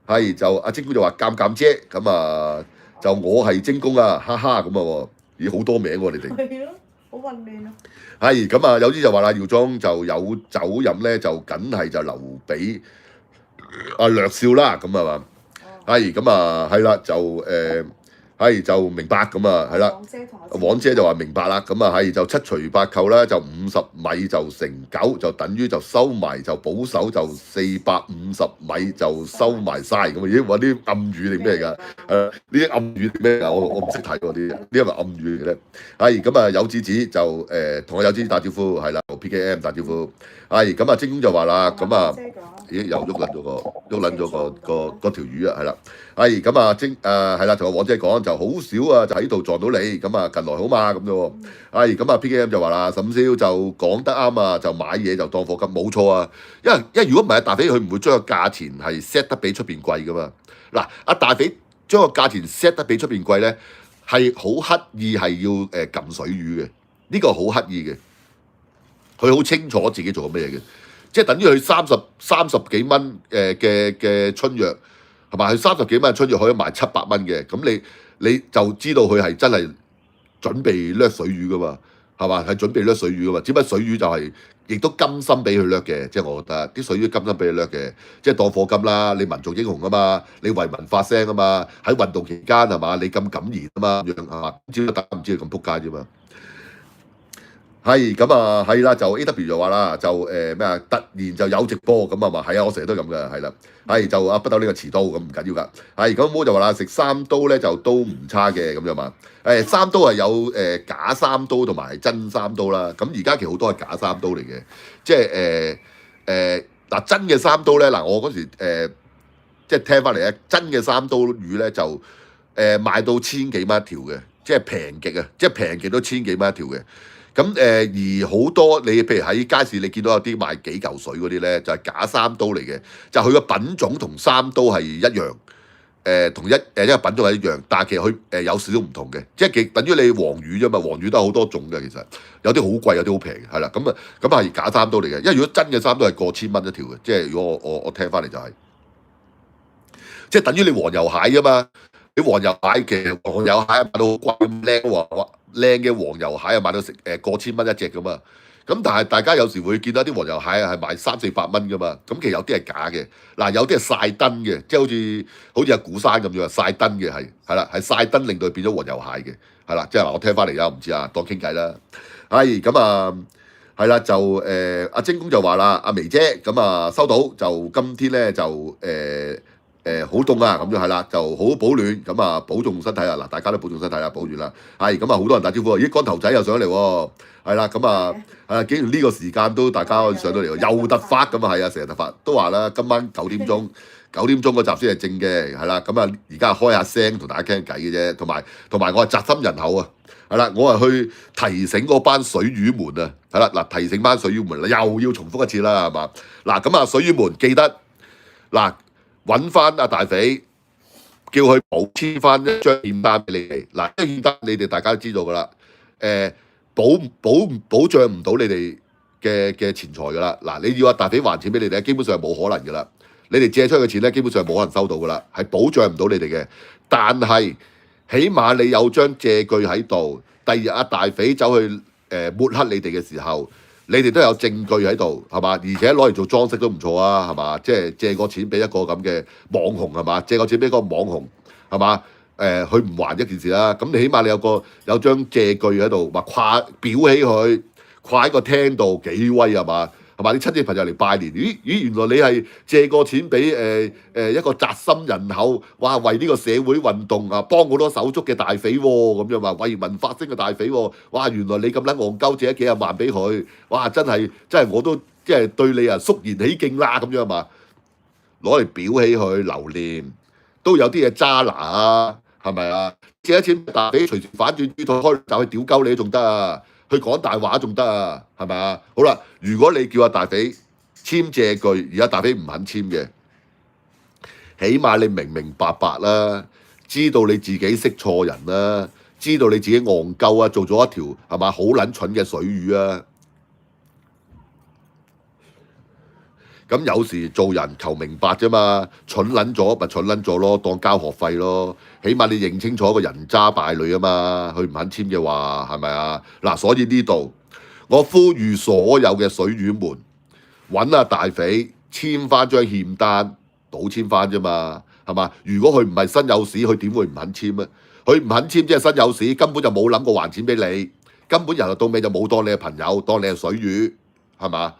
Speaker 1: 係就阿精工就話鑑姐，咁啊就我係精工啊，哈哈咁啊喎，咦好多名喎你哋。係咯，好混亂啊。係咁啊有啲就話啦，耀宗就有酒飲咧就梗係就留俾。略少啦，咁係嘛？係咁啊，係啦，就就明白咁啊，係啦。黃姐就話明白啦，咁啊係就7除8扣啦，就50米就乘9，就等於就收埋就保守就450米就收埋晒咁啊！咦，話啲暗語定咩嚟㗎？呢啲暗語定咩㗎？我唔識睇嗰啲，呢係咪暗語嚟嘅咧？係咁啊，有子子就同我有子子打招呼，係啦，PKM 打招呼。係咁啊，精工就話啦，咁啊。咦又喐撚咗個條魚啊，係啦，係咁啊係啦，同阿黃姐講就好少啊，就喺度撞到你，咁啊近來好嘛咁樣喎，係咁啊 PKM 就話啦，沈少就講得啱啊，就買嘢就當貨金，冇錯啊，因為如果唔係大匪佢唔會將個價錢係 set 得比出邊貴噶嘛，嗱阿大匪將個價錢 set 得比出邊貴咧，係好刻意係要撳水魚嘅，呢個好刻意嘅，佢好清楚自己做緊咩嘢嘅。即係等於佢三十幾蚊嘅春藥係咪？佢30幾蚊春藥可以賣700蚊嘅，咁你就知道佢係真係準備掠水魚噶嘛，係嘛？係準備掠水魚噶嘛？只不過水魚就係亦都甘心俾佢掠嘅，即係我覺得啲水魚甘心俾佢掠嘅，即係當課金啦。你民族英雄啊嘛，你為民發聲啊嘛，喺運動期間係嘛？你咁敢言啊嘛，樣係嘛？只不過大家唔知佢咁撲街啫嘛。係咁啊，係啦，就 A.W 就話啦，就咩啊，突然就有直播咁啊嘛，係啊，我成日都咁嘅，係啦，係就阿不鬥呢個持刀咁唔緊要㗎，係咁毛就話啦，食三刀咧就都唔差嘅咁樣嘛，三刀係有假三刀同埋真三刀啦，咁而家其實好多係假三刀嚟嘅，即係嗱真嘅三刀咧嗱，我嗰時即係聽翻嚟咧，真嘅三刀魚咧就賣到1000幾蚊一條嘅，即係平極啊，即係平極都1000幾蚊一條嘅。咁而好多你譬如喺街市你見到有啲賣幾嚿水嗰啲咧，就係假三刀嚟嘅，就佢個品種同三刀係一樣，同一個品種係一樣，但係其實佢有少少唔同嘅，即係等於你黃魚啫嘛，黃魚都有好多種嘅，其實有啲好貴，有啲好平嘅，係啦，咁係假三刀嚟嘅，因為如果真嘅三刀係過千蚊一條嘅，即係如果我聽翻嚟就係，即係等於你黃油蟹啊嘛。啲黃油蟹其實黃油蟹買到好貴咁靚嘅黃油蟹啊，買到過千蚊一隻噶嘛。咁但係大家有時會見到啲黃油蟹係賣300-400蚊噶嘛。咁其實有啲係假嘅，嗱有啲係曬燈嘅，即係好似阿古山咁樣曬燈嘅係啦，係曬燈令到佢變咗黃油蟹嘅，係啦，即係嗱我聽翻嚟啦，唔知啊，當傾偈啦。係咁啊，係啦就阿精工就話啦，阿眉姐咁啊收到就今天咧就好凍啊，咁樣係啦，就好保暖，咁啊保重身體啊！嗱，大家都保重身體啦，保暖啦。係咁啊，好多人打招呼啊！咦，光頭仔又上咗嚟喎，係啦，咁啊竟然呢個時間都大家可以上到嚟喎，又突發咁啊，係啊，成日突發都話啦，今晚9點鐘嗰集先係正嘅，係啦，咁啊而家開下聲同大家傾偈嘅啫，同埋我係宅心仁厚啊，係啦，我係去提醒嗰班水魚們啊，係啦，嗱提醒班水魚們又要重複一次啦，係嘛？嗱咁啊水魚們記得嗱。揾翻阿大肥，叫佢補簽翻一張欠單俾你哋。嗱，呢欠單你哋大家都知道噶啦。保障唔到你哋嘅錢財噶啦。嗱，你要阿大肥還錢俾你哋基本上係冇可能噶啦。你哋借出去嘅錢咧，基本上冇可能收到噶啦，係保障唔到你哋嘅。但係起碼你有張借據喺度，第二日阿大肥走去抹黑你哋嘅時候。你哋都有證據喺度，係嘛？而且攞嚟做裝飾都唔錯啊，係嘛？即係借個錢俾一個咁嘅網紅，係嘛？借個錢俾個網紅，係嘛？佢唔還一件事啦。咁你起碼你有張借據喺度，話掛裱起佢，掛喺個廳度幾威係嘛？係嘛？你親戚朋友嚟拜年，咦，原來你係借個錢俾一個宅心仁厚，哇！為呢個社會運動啊，幫好多手足嘅大匪喎，咁樣話為民發聲嘅大匪喎，哇！原來你咁撚戇鳩，借咗幾廿萬俾佢，哇！真係我都即係對你啊肅然起敬啦，咁樣嘛，攞嚟裱起佢留念，都有啲嘢揸拿啊，係咪啊？借咗錢大匪隨時反轉豬肚開就去屌鳩你都仲得啊！去講大話仲得啊，係咪啊？好啦，如果你叫阿大肥簽借據，而家大肥唔肯簽嘅，起碼你明明白白啦，知道你自己識錯人啦，知道你自己戇鳩啊，做咗一條係嘛好撚蠢嘅水魚啊！咁有時做人求明白啫嘛，蠢撚咗咪蠢撚咗咯，當交學費咯。起碼你認清楚個人渣敗類啊嘛，佢唔肯簽嘅話係咪啊？嗱，所以呢度我呼籲所有嘅水魚們揾阿大肥簽翻張欠單，補簽翻啫嘛，係嘛？如果佢唔係身有屎，佢點會唔肯簽啊？佢唔肯簽即係身有屎，根本就冇諗過還錢俾你，根本由頭到尾就冇當你係朋友，當你係水魚，係嘛？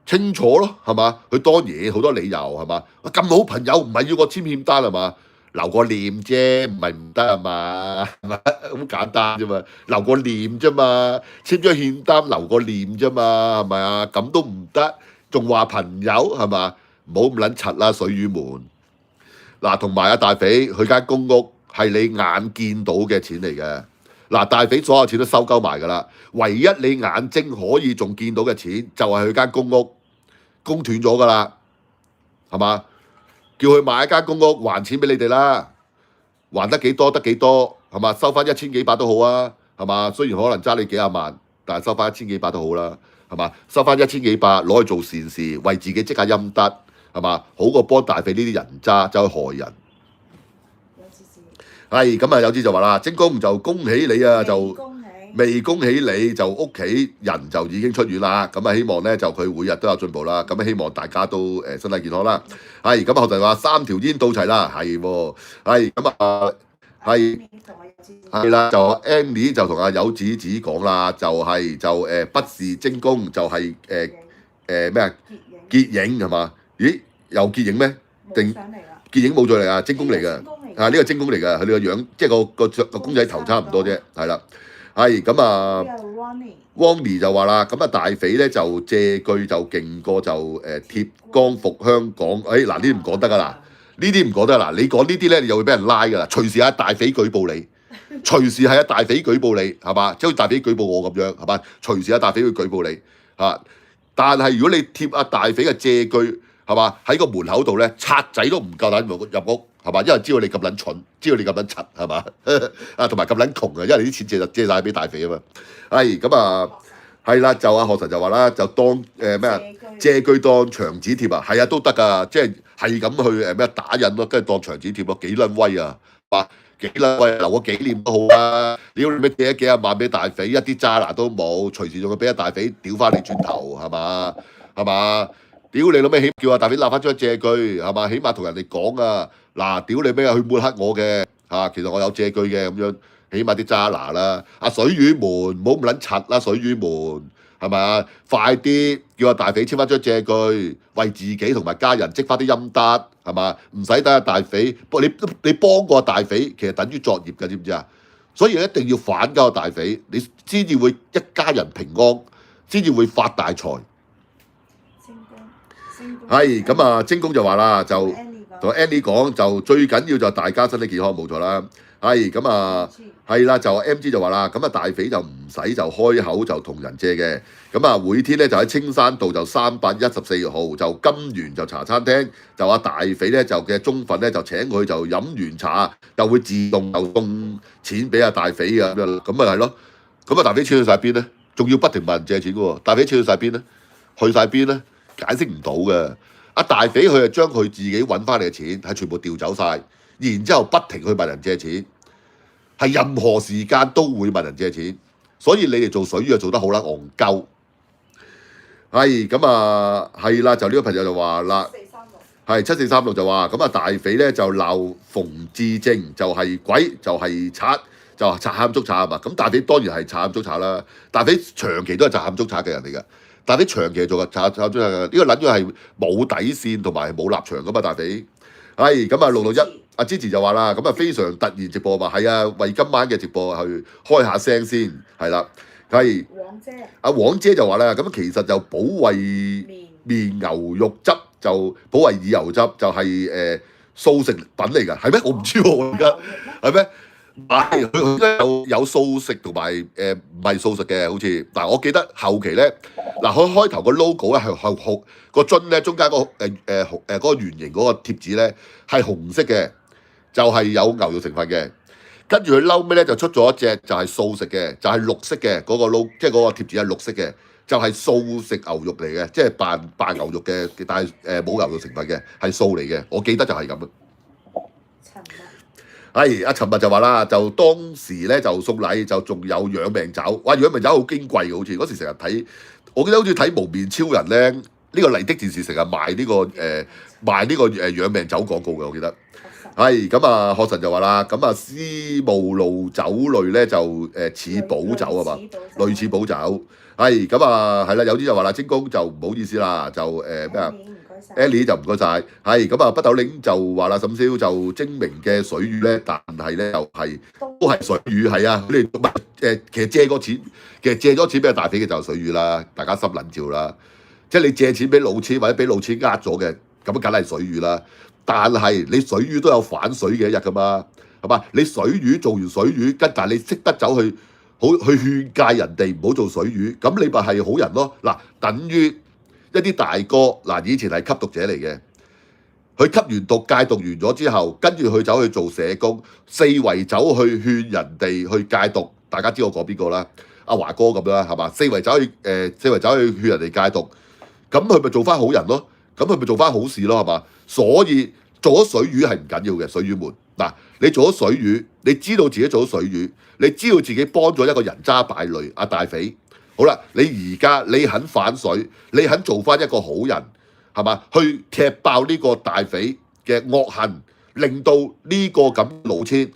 Speaker 1: 清楚咯，係嘛？佢當然好多理由係嘛？咁好朋友唔係要我簽欠單係嘛？留個念啫，唔係唔得係嘛？係咪？好簡單啫嘛，留個念啫嘛，簽咗欠單留個念啫嘛，係咪啊？咁都唔得，仲話朋友係嘛？唔好咁撚柒啦，水魚們。嗱，同埋阿大肥佢間公屋係你眼見到嘅錢嚟嘅。嗱，大肥所有錢都收鳩埋㗎啦，唯一你眼睛可以仲見到嘅錢就係佢間公屋供斷咗㗎啦，係嘛？叫佢買一間公屋還錢俾你哋啦，還得幾多得幾多，係嘛？收翻1000幾百都好啊，係嘛？雖然可能揸你幾廿萬，但係收翻1000幾百都好啦，係嘛？收翻1000幾百攞去做善事，為自己積下陰德，係嘛？好過幫大肥呢啲人渣走去害人。係咁啊！有啲就話啦，精工就恭喜你啊，就未恭喜你就屋企人就已經出院啦。咁啊，希望咧就佢每日都有進步啦。咁啊，希望大家都身體健康啦。係咁啊，後就話3條煙到齊啦，係喎。係咁啊，係啦，就 Annie 就同阿友子子講啦，就不是精工就係咩啊？結影係嘛？咦，又結影咩？定結影冇再嚟啊？精工嚟㗎。呢個精工嚟㗎，佢哋個樣即係個公仔頭差唔多啫，係啦，係咁啊。Wonny 就話啦，咁啊大肥咧就借據就勁過就鐵光復香港，嗱呢啲唔講得㗎啦，呢啲唔講得嗱，你講呢啲咧你又會俾人拉㗎啦，隨時係大肥舉報你，隨時係大肥舉報你係嘛，即係好似大肥舉報我咁樣係嘛，隨時大肥會舉報你嚇，但係如果你貼阿大肥嘅借據係嘛喺個門口度咧，賊仔都唔夠膽入屋。係嘛？因為知道你咁撚蠢，知道你咁撚柒，係嘛？啊，同埋咁撚窮啊，因為你啲錢借晒俾大肥啊嘛。係咁啊，係啦，就阿學神就話啦，就當咩啊？借據當牆紙貼啊，係啊都得㗎，即係咁去咩打印咯，跟住當牆紙貼咯，幾撚威啊！嘛？喂，留個紀念都好啊！屌你咩借咗幾廿萬俾大匪，一啲渣拿都冇，隨時仲要俾阿大匪屌翻你轉頭，係嘛？係嘛？屌你老味，叫阿大匪立翻張借據，係嘛？起碼同人哋講啊，嗱，屌你咩啊，佢抹黑我嘅嚇，其實我有借據嘅咁樣，起碼啲渣拿啦，阿水魚門唔好咁撚柒啦，水魚門係咪？快啲叫阿大匪簽翻張借據，為自己同埋家人積翻啲陰德。係嘛？唔使等阿大匪，你幫過大匪，其實等於作業㗎，知唔知啊？所以一定要反交大匪，你先至會一家人平安，先至會發大財。係咁啊！精工就話啦，就同 Annie 講，就最緊要就大家身體健康冇錯啦。係咁啊，係啦，就 MG 就話啦，咁啊大匪就唔使就開口就同人借嘅。咁啊每天咧就喺青山道就314號就金源就茶餐廳，就話大匪咧就嘅中份咧就請佢就飲完茶，就會自動就送錢俾阿大匪啊咁樣，咁咪係咯。咁啊大匪錢去晒邊咧？仲要不停問人借錢嘅喎，大匪錢去晒邊咧？去晒邊咧？解釋唔到嘅。阿大匪佢係將佢自己揾翻嚟嘅錢係全部調走晒，然之後不停去問人借錢，係任何時間都會問人借錢，所以你哋做水魚就做得好啦，戇鳩。係咁啊，係啦，就呢個朋友就話啦，係7436就話咁啊，大匪咧就鬧馮志正就係鬼就係賊，就話賊喊捉賊啊嘛。咁大匪當然係賊喊捉賊啦，大匪長期都係賊喊捉賊嘅人嚟㗎。大匪長期做嘅賊捉賊嘅，呢個撚咗係冇底線同埋冇立場噶嘛，大匪。係咁啊，661阿支持就話啦，咁啊非常突然直播嘛，係啊，為今晚嘅直播去開下聲先，係啦。係阿黃姐就話啦，咁其實就保衛麵牛肉汁就保衛耳油汁就係素食品嚟㗎，係咩？我唔知喎，而家係咩？係佢應該有素食同埋唔係素食嘅，好似嗱，我記得後期咧嗱，佢開頭個 logo 咧係紅個樽咧，中間嗰個圓形嗰個貼紙咧係紅色嘅，就係有牛肉成分嘅。跟住佢嬲尾咧就出咗一隻就係素食嘅，就係綠色嘅嗰個 logo，即係嗰個貼紙係綠色嘅，就係素食牛肉嚟嘅，即係扮牛肉嘅，但係冇牛肉成分嘅，係素嚟嘅。我記得就係咁啊。係阿陳物就話啦，就當時咧就送禮就仲有養命酒，哇！養命酒好矜貴嘅，好似嗰時成日睇，我記得好似睇無面超人咧，呢個麗的電視成日賣呢個養命酒廣告嘅，我記得。係咁啊，學神就話啦，咁啊思慕路酒類咧就似補酒啊嘛，類似補酒。係咁啊，係啦，有啲就話啦，精工就唔好意思啦，就咩啊？Ellie 就唔該晒，係咁啊！北斗領就話啦，沈燒就精明嘅水魚咧，但係咧又係都係水魚，係啊！你唔係其實借咗錢俾大匪嘅就係水魚啦，大家心撚照啦。即係你借錢俾老千或者俾老千呃咗嘅，咁梗係水魚啦。但係你水魚都有反水嘅一日噶嘛，係嘛？你水魚做完水魚，但係你識得走去勸戒人哋唔好做水魚，咁你咪係好人咯。嗱，等於一啲大哥嗱，以前係吸毒者嚟嘅，佢吸完毒戒毒完咗之後，跟住佢走去做社工，四圍走去勸人哋去戒毒。大家知我講邊個啦？阿華哥咁啦，係嘛？四圍走去勸人哋戒毒，咁佢咪做翻好人咯？咁佢咪做翻好事咯？係嘛？所以做咗水魚係唔緊要嘅，水魚們嗱，你做咗水魚，你知道自己做咗水魚，你知道自己幫咗一個人渣敗類阿大匪。好啦，你而家你肯反水，你肯做翻一個好人，係嘛？去踢爆呢個大匪嘅惡行，令到呢個咁老千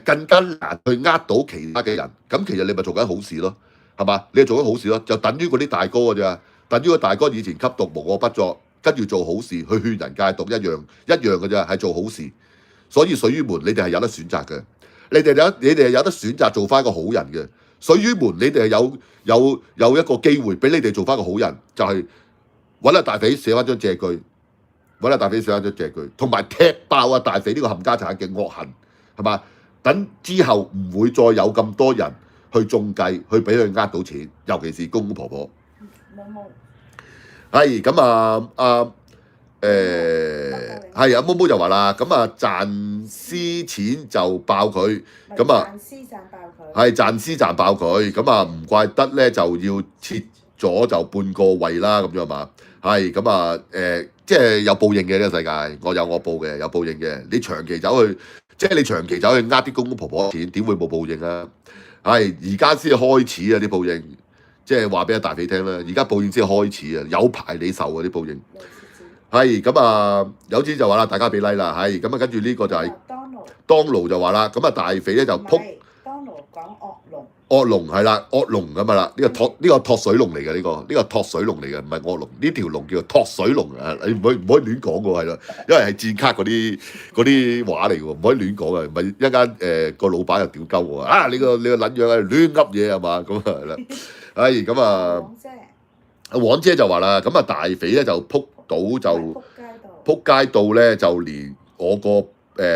Speaker 1: 更加難去呃到其他嘅人。咁其實你咪做緊好事咯，係嘛？你係做緊好事咯，就等於嗰啲大哥㗎咋，等於個大哥以前吸毒無惡不作，跟住做好事去勸人戒毒一樣㗎咋，係做好事。所以水魚們，你哋係有得選擇嘅，你哋係有得選擇做翻一個好人嘅。水魚們，你哋係有一個機會俾你哋做翻個好人，就係揾阿大匪寫翻張借據，揾阿大匪寫翻張借據，同埋踢爆阿大匪呢個冚家產嘅惡行，係嘛？等之後唔會再有咁多人去中計，去俾佢呃到錢，尤其是公公婆婆。係咁啊，係阿毛毛就話啦，咁啊賺私錢就爆佢，咁啊係賺私賺爆佢，咁啊唔怪得咧就要切咗就半個胃啦咁樣嘛，係咁啊即係有報應嘅呢個世界，我有我報嘅，有報應嘅。你長期走去即係你長期走去呃啲公公婆婆錢，點會冇報應啊？係而家先開始啊啲報應，即係話俾阿大肥聽啦。而家報應先開始啊，有排你受啊啲報應。係咁啊，有錢就話啦，大家俾 like 啦。係咁啊，跟住呢個就係當勞就話啦，咁啊大肥咧就撲。
Speaker 2: 當勞講惡龍。
Speaker 1: 惡龍係啦，惡龍咁啊啦，呢個托水龍嚟嘅呢個托水龍嚟嘅，唔係惡龍，呢條龍叫做托水龍啊！你唔可以亂講嘅係咯，因為係戰卡嗰啲話嚟嘅喎，唔可以亂講啊！唔係一間個老闆又屌鳩我啊！你個撚樣啊，亂噏嘢係嘛？咁啊係啦，係咁啊，阿黃姐就話啦，咁啊大肥咧就撲到就撲街到咧，就連我個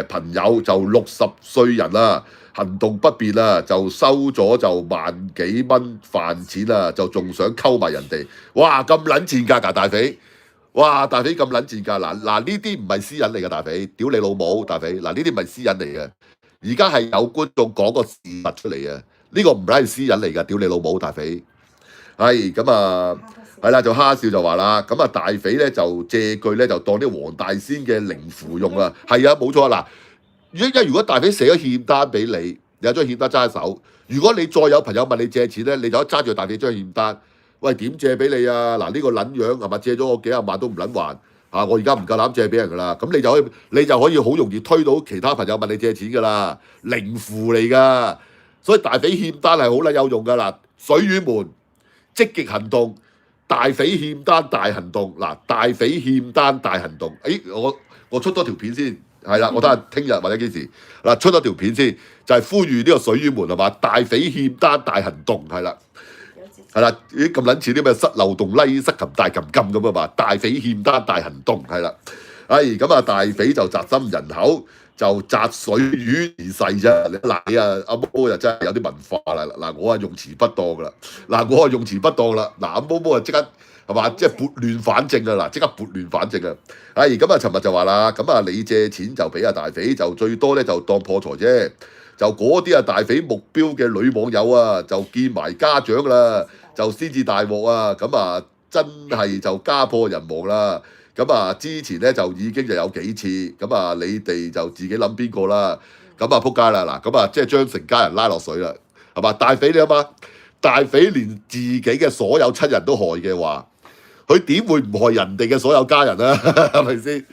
Speaker 1: 朋友就60歲人啦。行動不便啦，就收咗就萬幾蚊飯錢啦，就仲想溝埋人哋，哇咁撚賤格㗎大肥，哇大肥咁撚賤格，嗱呢啲唔係私隱嚟嘅大肥，屌你老母大肥，嗱呢啲唔係私隱嚟嘅，而家係有觀眾講個事實出嚟啊，呢個唔係私隱嚟㗎，屌你老母大肥，係咁啊，係啦就蝦笑就話啦，咁啊大肥咧就借據咧就當啲黃大仙嘅靈符用啊，係啊冇錯嗱。如果大肥寫咗欠單俾你，有張欠單揸喺手。如果你再有朋友問你借錢咧，你就可以揸住大肥張欠單。喂，點借俾你啊？嗱，呢個撚樣係咪借咗我幾廿萬都唔撚還啊？我而家唔夠膽借俾人㗎啦。咁你就可以好容易推到其他朋友問你借錢㗎啦。靈符嚟㗎，所以大肥欠單係好撚有用㗎啦。水魚們積極行動，大肥欠單大行動。嗱，大肥欠單大行動。我出多條片先。係啦，我睇下聽日或者幾時嗱出咗條片先，就係呼籲呢個水魚們係嘛，大肥欠單大行動係啦，係啦，咦咁撚似啲咩塞漏洞拉塞琴大擒金咁啊嘛，大肥欠單大行動係啦，咁啊大肥就宅心仁厚，就摘水魚而逝啫。嗱你啊阿毛又真係有啲文化啦，嗱我啊用詞不當噶啦，嗱阿毛啊即刻。係嘛？即係撥亂反正啊！嗱，即刻撥亂反正啊！咁啊，尋日就話啦，咁啊，你借錢就俾阿大肥，就最多咧就當破財啫。就嗰啲啊大肥目標嘅女網友啊，就見埋家長啦，就先至大鑊啊！咁啊，真係就家破人亡啦！咁啊，之前咧就已經就有幾次，咁啊，你哋就自己諗邊個啦？咁啊，撲街啦！嗱，咁啊，即係將成家人拉落水啦，係嘛？大肥你諗下，大肥連自己嘅所有親人都害嘅話。佢點會唔害人哋嘅所有家人啊？係咪先？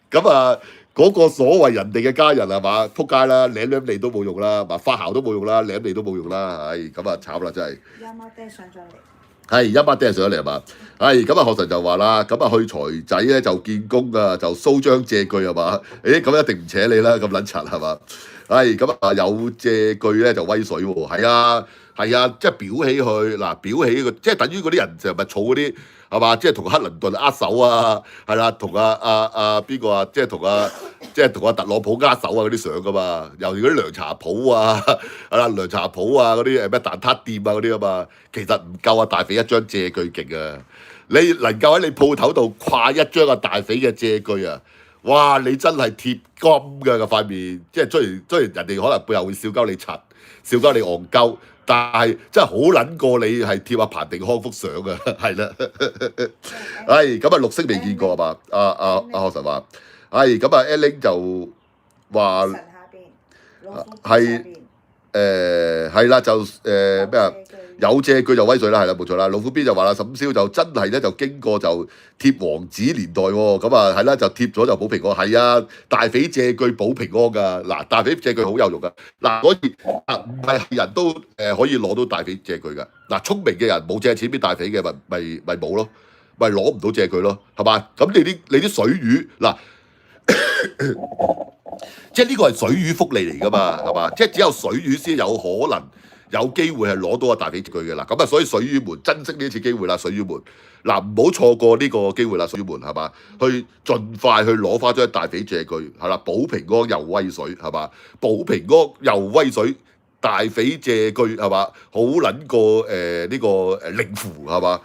Speaker 1: 咁啊，嗰個所謂人哋嘅家人係嘛？撲街啦，舐你都冇用啦，嘛發姣都冇用啦，舐你都冇用啦，咁啊慘啦真係。
Speaker 2: 一媽爹上咗嚟。
Speaker 1: 係一媽爹上咗嚟係嘛？咁啊學神就話啦，咁啊去財仔咧就見工啊，就蘇張借據係嘛？咁一定唔扯你啦，咁撚柒係嘛？咁啊有借據咧就威水喎，係啊，即係表起佢嗱，表起佢，即係等於嗰啲人成日咪儲嗰啲。係嘛？即係同克林頓握手啊，係啦，同邊個啊？即係同阿特朗普握手啊嗰啲相噶嘛，尤其嗰啲涼茶鋪啊，係啦，涼茶鋪啊嗰啲咩蛋撻店啊嗰啲啊嘛，其實唔夠啊大肥一張借據勁啊！你能夠喺你鋪頭度掛一張啊大肥嘅借據啊，哇！你真係貼金㗎個塊面，即係雖然人哋可能背後會笑鳩你柒，笑鳩你戇鳩。但係真係好撚過你係貼阿彭定康幅相啊，係啦，咁啊綠色未見過係嘛？阿學神話，咁啊 Ellen 就話係啦，就咩啊？有借據就威水啦，係啦，冇錯啦。老虎 B 就話啦，沈燒就真係咧就經過就貼王子年代喎，咁啊係啦，就貼咗就保平安，係啊，大肥借據保平安㗎，嗱大肥借據好有用㗎，嗱所以唔係人都可以攞到大肥借據㗎，嗱聰明嘅人冇借錢俾大肥嘅咪冇咯，咪攞唔到借據咯，係嘛？咁你啲水魚嗱。即係呢個係水魚福利嚟㗎嘛，係嘛？即係只有水魚先有可能有機會係攞到個大肥借據嘅啦。咁啊，所以水魚們珍惜呢一次機會啦，水魚們嗱唔好錯過呢個機會啦，水魚們係嘛？去盡快去攞翻張大肥借據係啦，保平安又威水係嘛？保平安又威水，大肥借據係嘛？好撚過呢個靈符係嘛？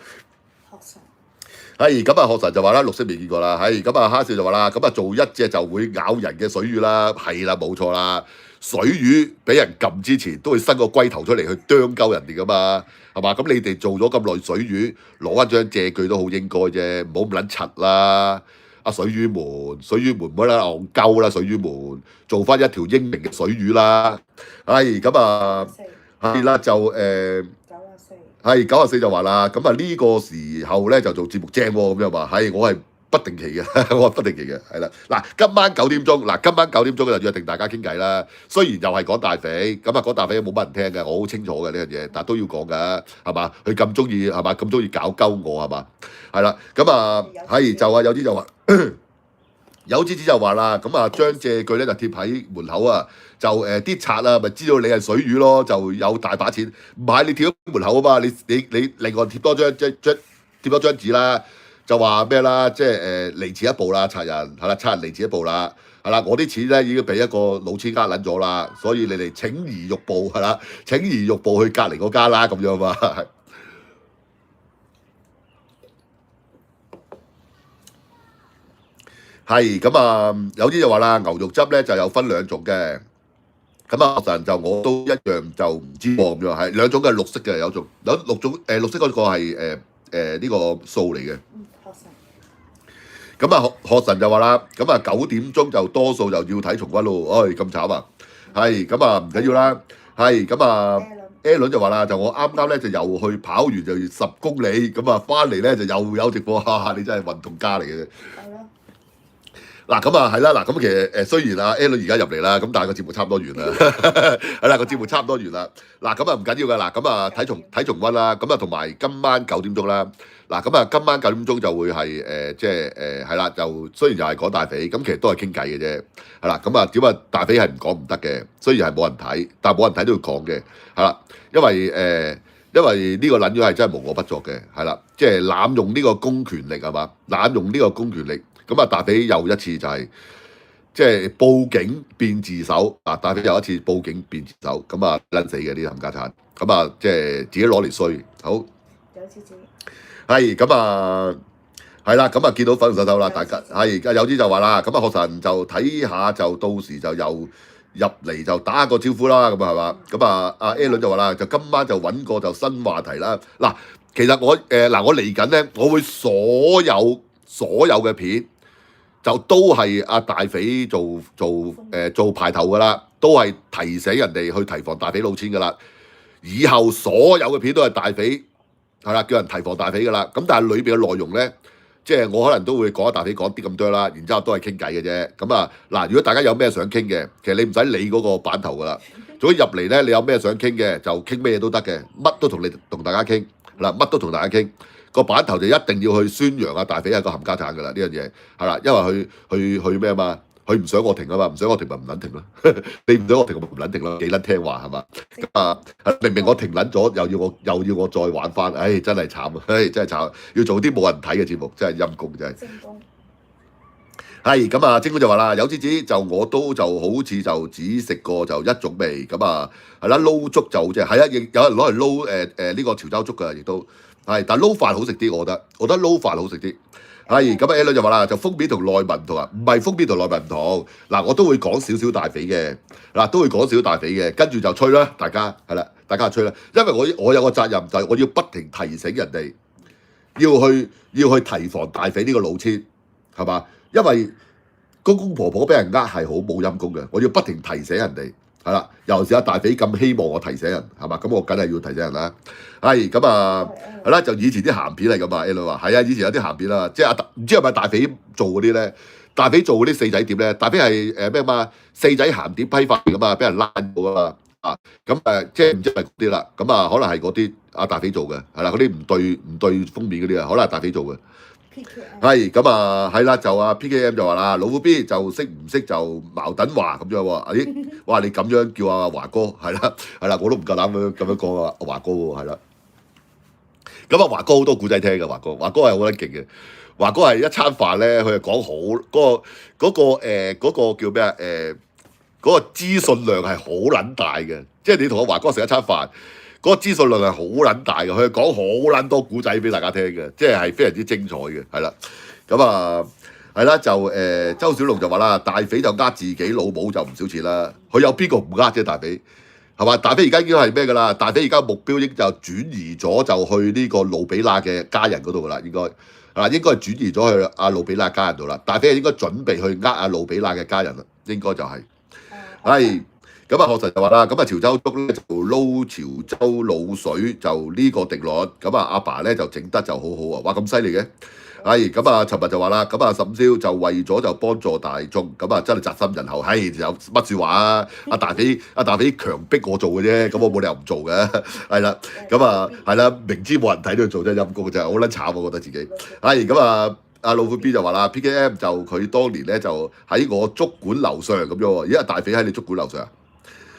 Speaker 1: 咁啊，學神就話啦，綠色未見過啦。咁啊，蝦少就話啦，咁啊，做一隻就會咬人嘅水魚啦，係啦，冇錯啦。水魚俾人撳之前，都會伸個龜頭出嚟去啄鳩人哋噶嘛，係嘛？咁你哋做咗咁耐水魚，攞一張借據都好應該啫，唔好咁撚柒啦。水魚門，水魚門唔好啦，戇鳩啦，水魚門做翻一條英明嘅水魚啦。係咁啊，
Speaker 2: 四
Speaker 1: 係啦就
Speaker 2: 94
Speaker 1: 係94就話啦，咁啊呢個時候咧就做節目正喎，咁樣話係我係不定期嘅，我係不定期嘅，係啦。嗱，今晚9點鐘，嗱今晚9點鐘就約定大家傾偈啦。雖然又係講大肥，咁啊講大肥冇乜人聽嘅，我好清楚嘅呢樣嘢，但係都要講㗎，係嘛？佢咁中意係嘛？咁中意搞鳩我係嘛？係啦，咁啊係就啊有啲就話。有支就話啦，咁啊將借據咧就貼喺門口啊，就啲賊啊咪知道你係水魚咯，就有大把錢。唔係你貼喺門口啊嘛，你另外貼多張紙啦，就話咩啦，即係離遲一步啦，賊人係啦，賊人離遲一步啦，係啦，我啲錢咧已經俾一個老千撚咗啦，所以你哋請而欲步係啦，請而欲步去隔離嗰間啦咁樣嘛。係咁啊，有啲就話啦，牛肉汁咧就有分兩種嘅，咁啊學神就我都一樣就唔知喎咁樣，係兩種嘅綠色嘅有六種綠色嗰個係呢個素嚟嘅，
Speaker 2: 學神
Speaker 1: 咁啊學神就話啦，咁啊9點鐘就多數就要睇重溫咯，唉咁慘啊，係咁啊唔緊要啦，係咁啊 A 輪就話啦，就我啱啱咧就又去跑完就10公里，咁啊翻嚟咧就又有直播，哈哈你真係運動家嚟嘅啫。
Speaker 2: 係咯，
Speaker 1: 嗱咁啊係啦，嗱咁其實雖然啊 A 女而家入嚟啦，咁但係個節目差唔多完啦，係啦個節目差唔多完啦。嗱咁啊唔緊要㗎，嗱咁啊睇重溫啦，咁啊同埋今晚9點鐘啦。嗱咁啊今晚9點鐘就會係即係係啦，就雖然又係講大肥，咁其實都係傾偈嘅啫，係啦。咁啊點啊大肥係唔講唔得嘅，雖然係冇人睇，但係冇人睇都要講嘅，係啦，因為呢個撚樣係真係無我不作嘅，係啦，即係濫用呢個公權力係嘛，濫用呢個公權力。咁啊，大肥又一次就係即係報警變自首啊！大肥又一次報警變自首，咁啊撚死嘅呢啲冚家鏟，咁啊即係自己攞嚟衰。好，
Speaker 2: 有支紙，
Speaker 1: 係咁啊，係啦，咁啊見到粉紅手手啦，大家係有啲就話啦，咁啊學神就睇下就到時就又入嚟就打個招呼啦，咁啊係嘛？咁啊阿 A 倫就話啦，就今晚就揾個就新話題啦。嗱，其實我我嚟緊咧，我會所有嘅片。就都係阿大肥做排頭㗎啦，都係提醒人哋去提防大肥老千㗎啦。以後所有嘅片都係大肥係啦，叫人提防大肥㗎啦。咁但係裏邊嘅內容咧，即係我可能都會講大肥講啲咁多啦，然之後都係傾偈嘅啫。咁啊嗱，如果大家有咩想傾嘅，其實你唔使理嗰個版頭㗎啦。總之入嚟咧，你有咩想傾嘅就傾咩都得嘅，乜都同大家傾嗱，乜都同大家傾。個版頭就一定要去宣揚啊大肥係個冚家鏟㗎啦，呢樣嘢係啦，因為佢咩啊嘛，佢唔想我停啊嘛，唔想我停咪唔撚停咯，你唔想我停我唔撚停咯，幾撚聽話係嘛？咁啊明明我停撚咗，又要我再玩翻，唉真係慘啊，唉真係慘，要做啲冇人睇嘅節目，真係陰公真係。
Speaker 2: 正宮
Speaker 1: 係咁啊，精官就話啦，有支紙就我都就好似就只食過就一種味，咁啊係啦，撈粥就即係係啊，亦有人攞嚟撈呢個潮州粥㗎，亦都。係，但係撈飯好食啲，我覺得撈飯好食啲。係咁啊 A 女就話啦，就封面同內文唔同啊，唔係封面同內文唔同。嗱，我都會講少少大肥嘅，嗱都會講少少大肥嘅，跟住就吹啦，大家係啦，大家就吹啦。因為我有個責任就係我要不停提醒人哋，要去提防大肥呢個老千，係嘛？因為公公婆婆俾人呃係好冇陰功嘅，我要不停提醒人哋。係啦，尤其是阿大肥咁希望我提醒人，係嘛？咁我梗係要提醒人啦。係咁啊，係啦，就以前啲鹹片係咁啊。A 女話係啊，以前有啲鹹片啦，即係唔知係咪大肥做嗰啲咧？大肥做嗰啲四仔碟咧，大肥係咩嘛？四仔鹹碟批發嚟噶嘛，俾人拉咗啊嘛。咁即係唔知係咪嗰啲啦。咁啊，可能係嗰啲阿大肥做嘅，係啦，嗰啲唔對封面嗰啲啊，可能係大肥做嘅。係咁啊，係啦，就啊 PKM 就話啦，老虎 B 就識唔識就矛盾話咁樣喎。咦，哇！你咁樣叫阿華哥係啦，我都唔夠膽咁樣講啊，華哥喎係啦。咁啊，華哥好多古仔聽嘅，華哥係好撚勁嘅。華哥係一餐飯咧，佢係講好嗰個叫咩啊？嗰個資訊量係好撚大嘅，即係你同阿華哥食一餐飯。嗰個資訊量係好撚大嘅，佢講好撚多古仔俾大家聽嘅，即係非常之精彩嘅，係啦。咁啊，係啦，就周小龍就話啦，大肥就呃自己老母就唔少錢啦。佢有邊個唔呃啫？大肥係嘛？大肥而家已經係咩㗎啦？大肥而家目標已經就轉移咗，就去呢個路比娜嘅家人嗰度㗎啦，應該嗱，應該係轉移咗去阿路比娜家人度啦。大飛係應該準備去呃阿路比娜嘅家人啦，應該就係、係。咁啊，學神就話啦，咁啊潮州粥咧就撈潮州滷水就呢個定律，咁啊阿爸咧就整得就好好啊，哇咁犀利嘅，咁啊尋日就話啦，咁啊沈燒就為咗就幫助大眾，咁啊真係宅心仁厚，有乜説話啊？阿大飛強逼我做嘅啫，咁我冇理由唔做嘅，係啦，咁啊係啦，明知冇人睇都要做真係陰公，真係好撚慘，我覺得自己，咁啊。阿老虎 B 就話啦 ，PKM 就佢當年咧就喺我足管樓上咁樣喎，而家大肥喺你足管樓上，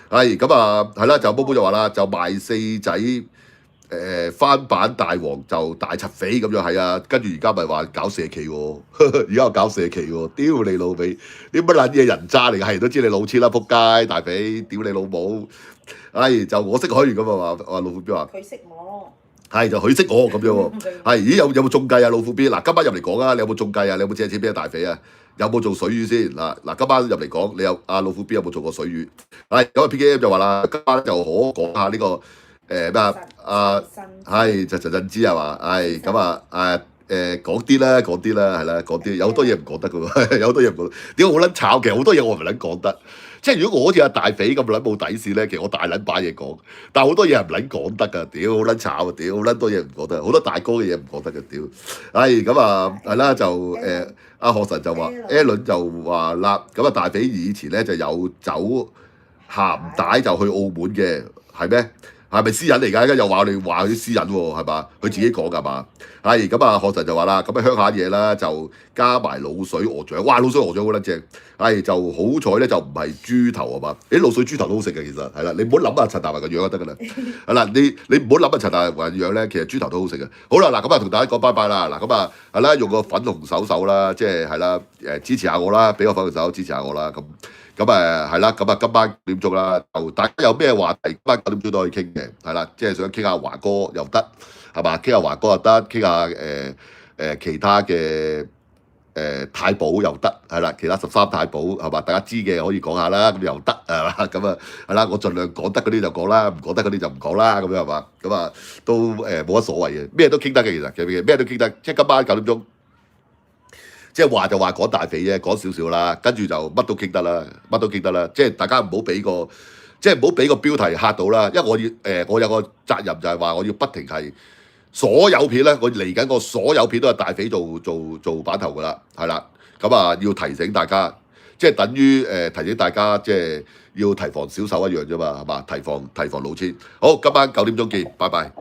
Speaker 1: 咁啊係啦，就寶寶就話啦，就賣四仔翻版大王就大賊匪咁樣係啊，跟住而家咪話搞社企喎，而家又搞社企喎，屌你老味，啲乜撚嘢人渣嚟嘅，係人都知你老千啦，仆街大肥，屌你老母，就我識佢咁啊嘛，阿老虎 B 話
Speaker 2: 佢識我。
Speaker 1: 就佢識我咁樣喎，咦有冇中計啊老虎 B？嗱今晚入嚟講啊，你有冇中計啊？你有冇借錢俾阿大肥啊？有冇做水魚先？嗱今晚入嚟講，你有阿老虎 B 有冇做過水魚？咁啊 PKM 就話啦，今晚就可講下呢個咩就陳振之係嘛？咁啊講啲啦，係啦，講啲有好多嘢唔講得嘅喎，有好多嘢唔講得。點解好撚炒？其實好多嘢我唔撚講得。即係如果我好似阿大肥咁撚冇底線咧，其實我大撚把嘢講，但係好多嘢係唔撚講得㗎，屌好撚炒啊，屌好撚多嘢唔講得，好多大哥嘅嘢唔講得嘅，屌，咁啊係啦，就阿學神就話 Allen 就話啦，咁啊大肥以前咧就有走鹹帶就去澳門嘅，係咩？係咪私隱嚟㗎？而家又話你話佢私隱喎，係嘛？佢自己講㗎嘛？咁啊，學神就話啦，咁啊鄉下嘢啦，就加埋滷水鵝掌，哇！滷水鵝掌好撚正，就好彩咧，就唔係豬頭啊嘛？啲滷水豬頭都好食嘅，其實係啦，你唔好諗下陳大華個樣就得㗎啦，係啦，你唔好諗下陳大華個樣咧，其實豬頭都好食嘅。好啦，嗱咁啊，同大家講拜拜啦，嗱咁啊係啦，用個粉紅手啦，即係係啦，支持下我啦，俾個粉紅手支持下我啦，咁係啦，咁啊今晚9點鐘啦，就大家有咩話題，今晚9點鐘都可以傾嘅，係啦，即係想傾下華哥又得，係嘛？傾下華哥又得，傾下其他嘅太保又得，係啦，其他13太保係嘛？大家知嘅可以講下啦，咁又得係嘛？咁啊係啦，我盡量講得嗰啲就講啦，唔講得嗰啲就唔講啦，咁樣係嘛？咁啊都冇乜所謂嘅，咩都傾得嘅，其實咩都傾得，即係今晚9點鐘。即係話就話講大肥啫，講少少啦，跟住就乜都傾得啦，乜都傾得啦。即係大家唔好俾個標題嚇到啦，因為我有個責任就係話我要不停係所有片咧，我嚟緊個所有片都係大肥做版頭㗎啦，係啦。咁啊要提醒大家，即係等於提醒大家即係要提防小手一樣啫嘛，係嘛？提防老千。好，今晚9點鐘見，拜拜。